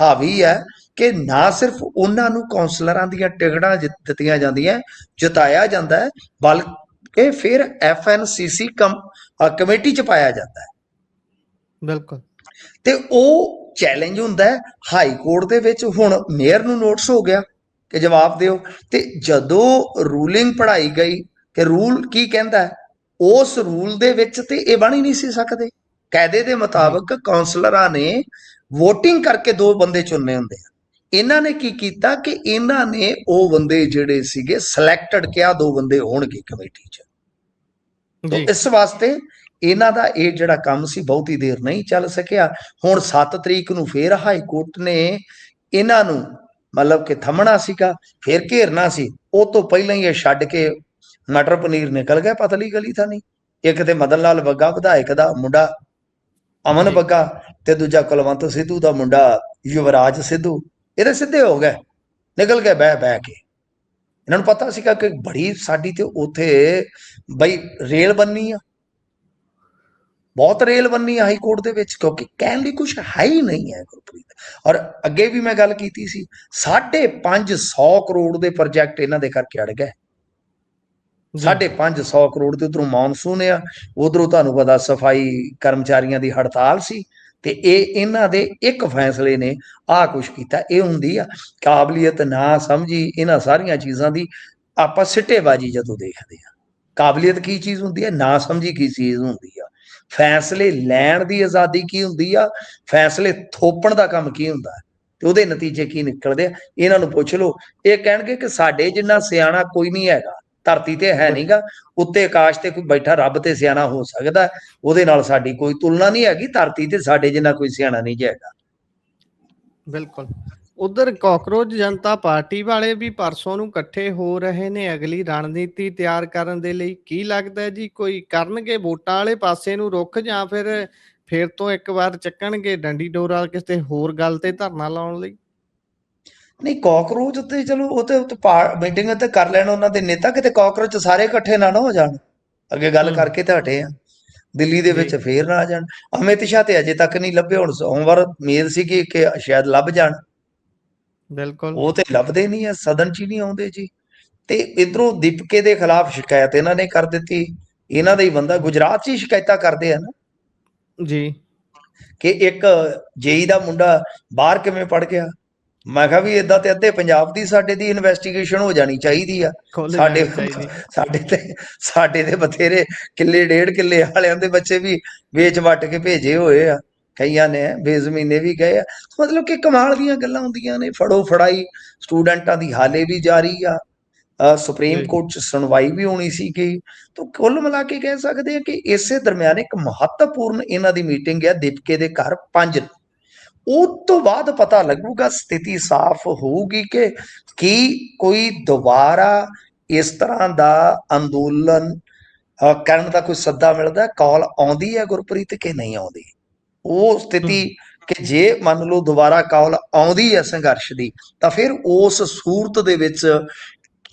ਹਾਵੀ ਹੈ ਕਿ ਨਾ ਸਿਰਫ ਉਹਨਾਂ ਨੂੰ ਕਾਉਂਸਲਰਾਂ ਦੀਆਂ ਟਿਕਟਾਂ ਦਿੱਤੀਆਂ ਜਾਂਦੀਆਂ, ਜਿਤਾਇਆ ਜਾਂਦਾ ਹੈ, ਬਲਕਿ ਫਿਰ FNCC ਕਮੇਟੀ 'ਚ ਪਾਇਆ ਜਾਂਦਾ ਹੈ। ਬਿਲਕੁਲ ਤੇ ਉਹ ਚੈਲੰਜ ਹੁੰਦਾ ਹੈ ਹਾਈ ਕੋਰਟ ਦੇ ਵਿੱਚ। ਹੁਣ ਮੇਅਰ ਨੂੰ ਨੋਟਿਸ ਹੋ ਗਿਆ ਕਿ ਜਵਾਬ ਦਿਓ, ਤੇ ਜਦੋਂ ਰੂਲਿੰਗ ਪੜ੍ਹਾਈ ਗਈ ਕਿ ਰੂਲ ਕੀ ਕਹਿੰਦਾ ਹੈ, ਉਸ ਰੂਲ ਦੇ ਵਿੱਚ ਤੇ ਇਹ ਬਣ ਹੀ ਨਹੀਂ ਸੀ ਸਕਦੇ। ਕਾਇਦੇ ਦੇ ਮੁਤਾਬਕ ਕਾਉਂਸਲਰਾਂ ਨੇ ਵੋਟਿੰਗ ਕਰਕੇ 2 ਬੰਦੇ ਚੁਣਨੇ ਹੁੰਦੇ ਆ। ਇਹਨਾਂ ਨੇ ਕੀ ਕੀਤਾ ਕਿ ਇਹਨਾਂ ਨੇ ਉਹ ਬੰਦੇ ਜਿਹੜੇ ਸੀਗੇ ਸਿਲੈਕਟਡ ਕਿਹਾ 2 ਬੰਦੇ ਹੋਣਗੇ ਕਮੇਟੀ 'ਚ। ਤਾਂ ਇਸ ਵਾਸਤੇ ਇਹਨਾਂ ਦਾ ਇਹ ਜਿਹੜਾ ਕੰਮ ਸੀ ਬਹੁਤੀ ਦੇਰ ਨਹੀਂ ਚੱਲ ਸਕਿਆ। ਹੁਣ 7 ਤਰੀਕ ਨੂੰ ਫੇਰ ਹਾਈ ਕੋਰਟ ਨੇ ਇਹਨਾਂ ਨੂੰ ਮਤਲਬ ਕਿ ਥੰਮਣਾ ਸੀਗਾ, ਫੇਰ ਘੇਰਨਾ ਸੀ। ਉਹ ਤੋਂ ਪਹਿਲਾਂ ਹੀ ਇਹ ਛੱਡ ਕੇ ਮਟਰ ਪਨੀਰ ਨਿਕਲ ਗਿਆ ਪਤਲੀ ਗਲੀ ਤਾਂ ਨਹੀਂ। ਇੱਕ ਤੇ ਮਦਨ ਲਾਲ ਬੱਗਾ ਵਿਧਾਇਕ ਦਾ ਮੁੰਡਾ ਅਮਨ ਜੀ ਬੱਗਾ ਤੇ ਦੂਜਾ ਕੁਲਵੰਤ ਸਿੱਧੂ ਦਾ ਮੁੰਡਾ ਯੁਵਰਾਜ ਸਿੱਧੂ, ਇਹਦੇ ਸਿੱਧੇ ਹੋ ਗਏ, ਨਿਕਲ ਗਏ ਬਹਿ ਕੇ। ਇਹਨਾਂ ਨੂੰ ਪਤਾ ਸੀਗਾ ਕਿ ਬੜੀ ਸਾਡੀ ਤੇ ਉੱਥੇ ਬਈ ਰੇਲ ਬੰਨੀ ਆ, ਬਹੁਤ ਰੇਲ ਬੰਨੀ ਆ ਹਾਈ ਕੋਰਟ ਦੇ ਵਿੱਚ, ਕਿਉਂਕਿ ਕਹਿਣ ਲਈ ਕੁਝ ਹੈ ਹੀ ਨਹੀਂ ਹੈ ਗੁਰਪ੍ਰੀਤ। ਔਰ ਅੱਗੇ ਵੀ ਮੈਂ ਗੱਲ ਕੀਤੀ ਸੀ, 550 ਕਰੋੜ ਦੇ ਪ੍ਰੋਜੈਕਟ ਇਹਨਾਂ ਦੇ ਕਰਕੇ ਅੜ ਗਏ। ਜੀ 550 ਕਰੋੜ ਤੇ ਉਧਰੋਂ ਮੌਨਸੂਨ ਆ, ਉਧਰੋਂ ਤੁਹਾਨੂੰ ਪਤਾ ਸਫਾਈ ਕਰਮਚਾਰੀਆਂ ਦੀ ਹੜਤਾਲ ਸੀ, ਤੇ ਇਹ ਇਹਨਾਂ ਦੇ ਇੱਕ ਫੈਸਲੇ ਨੇ ਆਹ ਕੁਛ ਕੀਤਾ। ਇਹ ਹੁੰਦੀ ਆ ਕਾਬਲੀਅਤ ਨਾ ਸਮਝੀ ਇਹਨਾਂ ਸਾਰੀਆਂ ਚੀਜ਼ਾਂ ਦੀ, ਆਪਾਂ ਸਿੱਟੇਬਾਜ਼ੀ ਜਦੋਂ ਦੇਖਦੇ ਆ। ਕਾਬਲੀਅਤ ਕੀ ਚੀਜ਼ ਹੁੰਦੀ ਹੈ, ਨਾ ਸਮਝੀ ਕੀ ਚੀਜ਼ ਹੁੰਦੀ ਆ, ਫੈਸਲੇ ਲੈਣ ਦੀ ਆਜ਼ਾਦੀ ਕੀ ਹੁੰਦੀ ਆ, ਫੈਸਲੇ ਥੋਪਣ ਦਾ ਕੰਮ ਕੀ ਹੁੰਦਾ, ਤੇ ਉਹਦੇ ਨਤੀਜੇ ਕੀ ਨਿਕਲਦੇ ਆ, ਇਹਨਾਂ ਨੂੰ ਪੁੱਛ ਲਓ। ਇਹ ਕਹਿਣਗੇ ਕਿ ਸਾਡੇ ਜਿੰਨਾ ਸਿਆਣਾ ਕੋਈ ਨਹੀਂ ਹੈਗਾ ਧਰਤੀ ਤੇ, ਹੈ ਨਹੀਂਗਾ, ਉੱਤੇ ਆਕਾਸ਼ ਤੇ ਕੋਈ ਬੈਠਾ ਰੱਬ ਤੇ ਸਿਆਣਾ ਹੋ ਸਕਦਾ, ਉਹਦੇ ਨਾਲ ਸਾਡੀ ਕੋਈ ਤੁਲਨਾ ਨਹੀਂ ਹੈਗੀ, ਧਰਤੀ ਤੇ ਸਾਡੇ ਜਿੰਨਾ ਕੋਈ ਸਿਆਣਾ ਨਹੀਂ ਹੈਗਾ। ਬਿਲਕੁਲ। ਉਧਰ ਕਾਕਰੋਚ ਜਨਤਾ ਪਾਰਟੀ ਵਾਲੇ ਵੀ ਪਰਸੋਂ ਨੂੰ ਇਕੱਠੇ ਹੋ ਰਹੇ ਨੇ ਅਗਲੀ ਰਣਨੀਤੀ ਤਿਆਰ ਕਰਨ ਦੇ ਲਈ। ਕੀ ਲੱਗਦਾ ਹੈ ਜੀ, ਕੋਈ ਕਰਨਗੇ ਵੋਟਾਂ ਵਾਲੇ ਪਾਸੇ ਨੂੰ ਰੁਖ, ਜਾਂ ਫਿਰ ਤੋਂ ਇੱਕ ਵਾਰ ਚੱਕਣਗੇ ਡੰਡੀ ਡੋਰਾ ਕਿਸੇ ਹੋਰ ਗੱਲ ਤੇ ਧਰਨਾ ਲਾਉਣ ਲਈ? ਨਹੀਂ, ਕਾਕਰੋਚ ਤੇ ਚਲੋ ਉਹ ਤੇ ਮੀਟਿੰਗ ਤੇ ਕਰ ਲੈਣ ਉਹਨਾਂ ਦੇ ਨੇਤਾ, ਕਿਤੇ ਕਾਕਰੋਚ ਸਾਰੇ ਇਕੱਠੇ ਨਾ ਹੋ ਜਾਣ। ਅੱਗੇ ਗੱਲ ਕਰਕੇ ਤਾਂ ਹਟੇ ਆ, ਦਿੱਲੀ ਦੇ ਵਿੱਚ ਫੇਰ ਨਾ ਆ ਜਾਣ। ਅਮਿਤ ਸ਼ਾਹ ਤੇ ਅਜੇ ਤੱਕ ਨਹੀਂ ਲੱਭੇ, ਹੁਣ ਸੋਮਵਾਰ ਉਮੀਦ ਸੀ ਕਿ ਸ਼ਾਇਦ ਲੱਭ ਜਾਣ, ਬਿਲਕੁਲ ਉਹ ਤੇ ਲੱਭਦੇ ਨਹੀਂ ਆ, ਸਦਨ 'ਚ ਹੀ ਨਹੀਂ ਆਉਂਦੇ ਜੀ। ਤੇ ਇਧਰੋਂ ਦੀਪਕੇ ਦੇ ਖਿਲਾਫ ਸ਼ਿਕਾਇਤ ਇਹਨਾਂ ਨੇ ਕਰ ਦਿੱਤੀ, ਇਹਨਾਂ ਦਾ ਹੀ ਬੰਦਾ ਗੁਜਰਾਤ 'ਚ ਹੀ ਸ਼ਿਕਾਇਤਾਂ ਕਰਦੇ ਆ ਨਾ ਜੀ, ਕਿ ਇੱਕ ਜੇਈ ਦਾ ਮੁੰਡਾ ਬਾਹਰ ਕਿਵੇਂ ਪੜ ਗਿਆ। ਮੈਂ ਕਿਹਾ ਵੀ ਇਦਾਂ ਤੇ ਅੱਧੇ ਪੰਜਾਬ ਦੀ ਸਾਡੇ ਦੀ ਇਨਵੈਸਟੀਗੇਸ਼ਨ ਹੋ ਜਾਣੀ ਚਾਹੀਦੀ ਆ। ਸਾਡੇ ਤੇ ਬਥੇਰੇ ਕਿੱਲੇ 1.5 ਕਿੱਲੇ ਵਾਲਿਆਂ ਦੇ ਬੱਚੇ ਵੀ ਵੇਚ ਵੱਟ ਕੇ ਭੇਜੇ ਹੋਏ ਆ, ਕਈਆਂ ਨੇ ਬੇਜ਼ਮੀਨੇ ਵੀ ਗਏ ਆ। ਮਤਲਬ ਕਿ ਕਮਾਲ ਦੀਆਂ ਗੱਲਾਂ ਹੁੰਦੀਆਂ ਨੇ। ਫੜੋ ਫੜਾਈ ਸਟੂਡੈਂਟਾਂ ਦੀ ਹਾਲੇ ਵੀ ਜਾਰੀ ਆ, ਸੁਪਰੀਮ ਕੋਰਟ 'ਚ ਸੁਣਵਾਈ ਵੀ ਹੋਣੀ ਸੀਗੀ। ਤਾਂ ਕੁੱਲ ਮਿਲਾ ਕੇ ਕਹਿ ਸਕਦੇ ਆ ਕਿ ਇਸੇ ਦਰਮਿਆਨ ਇੱਕ ਮਹੱਤਵਪੂਰਨ ਇਹਨਾਂ ਦੀ ਮੀਟਿੰਗ ਹੈ ਦੀਪਕੇ ਦੇ ਘਰ 5 ਨੂੰ। ਉਹ ਤੋਂ ਬਾਅਦ ਪਤਾ ਲੱਗੂਗਾ, ਸਥਿਤੀ ਸਾਫ਼ ਹੋਊਗੀ ਕਿ ਕੀ ਕੋਈ ਦੁਬਾਰਾ ਇਸ ਤਰ੍ਹਾਂ ਦਾ ਅੰਦੋਲਨ ਕਰਨ ਦਾ ਕੋਈ ਸੱਦਾ ਮਿਲਦਾ, ਕਾਲ ਆਉਂਦੀ ਹੈ ਗੁਰਪ੍ਰੀਤ ਕਿ ਨਹੀਂ ਆਉਂਦੀ। ਉਹ ਸਥਿਤੀ ਕਿ ਜੇ ਮੰਨ ਲਓ ਦੁਬਾਰਾ ਕਾਲ ਆਉਂਦੀ ਹੈ ਸੰਘਰਸ਼ ਦੀ, ਤਾਂ ਫਿਰ ਉਸ ਸੂਰਤ ਦੇ ਵਿੱਚ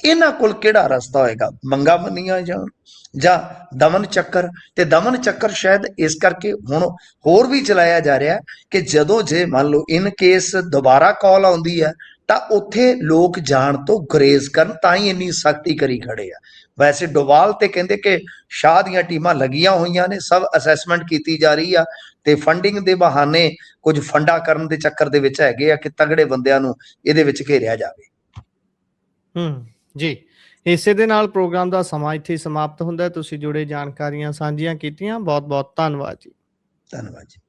ਇਹਨਾਂ ਕੋਲ ਕਿਹੜਾ ਰਸਤਾ ਹੋਏਗਾ, ਮੰਗਾ ਮੰਨੀਆਂ ਜਾਣ ਜਾਂ ਦਮਨ ਚੱਕਰ। ਤੇ ਦਮਨ ਚੱਕਰ ਸ਼ਾਇਦ ਇਸ ਕਰਕੇ ਹੁਣ ਹੋਰ ਵੀ ਚਲਾਇਆ ਜਾ ਰਿਹਾ ਕਿ ਜਦੋਂ ਜੇ ਮੰਨ ਲਓ ਇਨ ਕੇਸ ਦੁਬਾਰਾ ਕਾਲ ਆਉਂਦੀ ਹੈ ਤਾਂ ਉੱਥੇ ਲੋਕ ਜਾਣ ਤੋਂ ਗੁਰੇਜ਼ ਕਰਨ, ਤਾਂ ਹੀ ਇੰਨੀ ਸਖਤੀ ਕਰੀ ਖੜੇ ਆ। ਵੈਸੇ ਡੋਵਾਲ ਤੇ ਕਹਿੰਦੇ ਕਿ ਸ਼ਾਹ ਦੀਆਂ ਟੀਮਾਂ ਲੱਗੀਆਂ ਹੋਈਆਂ ਨੇ, ਸਭ ਅਸੈਸਮੈਂਟ ਕੀਤੀ ਜਾ ਰਹੀ ਆ, ਤੇ ਫੰਡਿੰਗ ਦੇ ਬਹਾਨੇ ਕੁਝ ਫੰਡਾ ਕਰਨ ਦੇ ਚੱਕਰ ਦੇ ਵਿੱਚ ਹੈਗੇ ਆ ਕਿ ਤਗੜੇ ਬੰਦਿਆਂ ਨੂੰ ਇਹਦੇ ਵਿੱਚ ਘੇਰਿਆ ਜਾਵੇ। ਜੀ, ਇਸੇ ਦੇ ਨਾਲ ਪ੍ਰੋਗਰਾਮ ਦਾ ਸਮਾਂ ਇੱਥੇ ਸਮਾਪਤ ਹੁੰਦਾ। ਤੁਸੀਂ ਜੁੜੇ ਜਾਣਕਾਰੀਆਂ ਸਾਂਝੀਆਂ ਕੀਤੀਆਂ, ਬਹੁਤ ਬਹੁਤ ਧੰਨਵਾਦ ਜੀ। ਧੰਨਵਾਦ ਜੀ।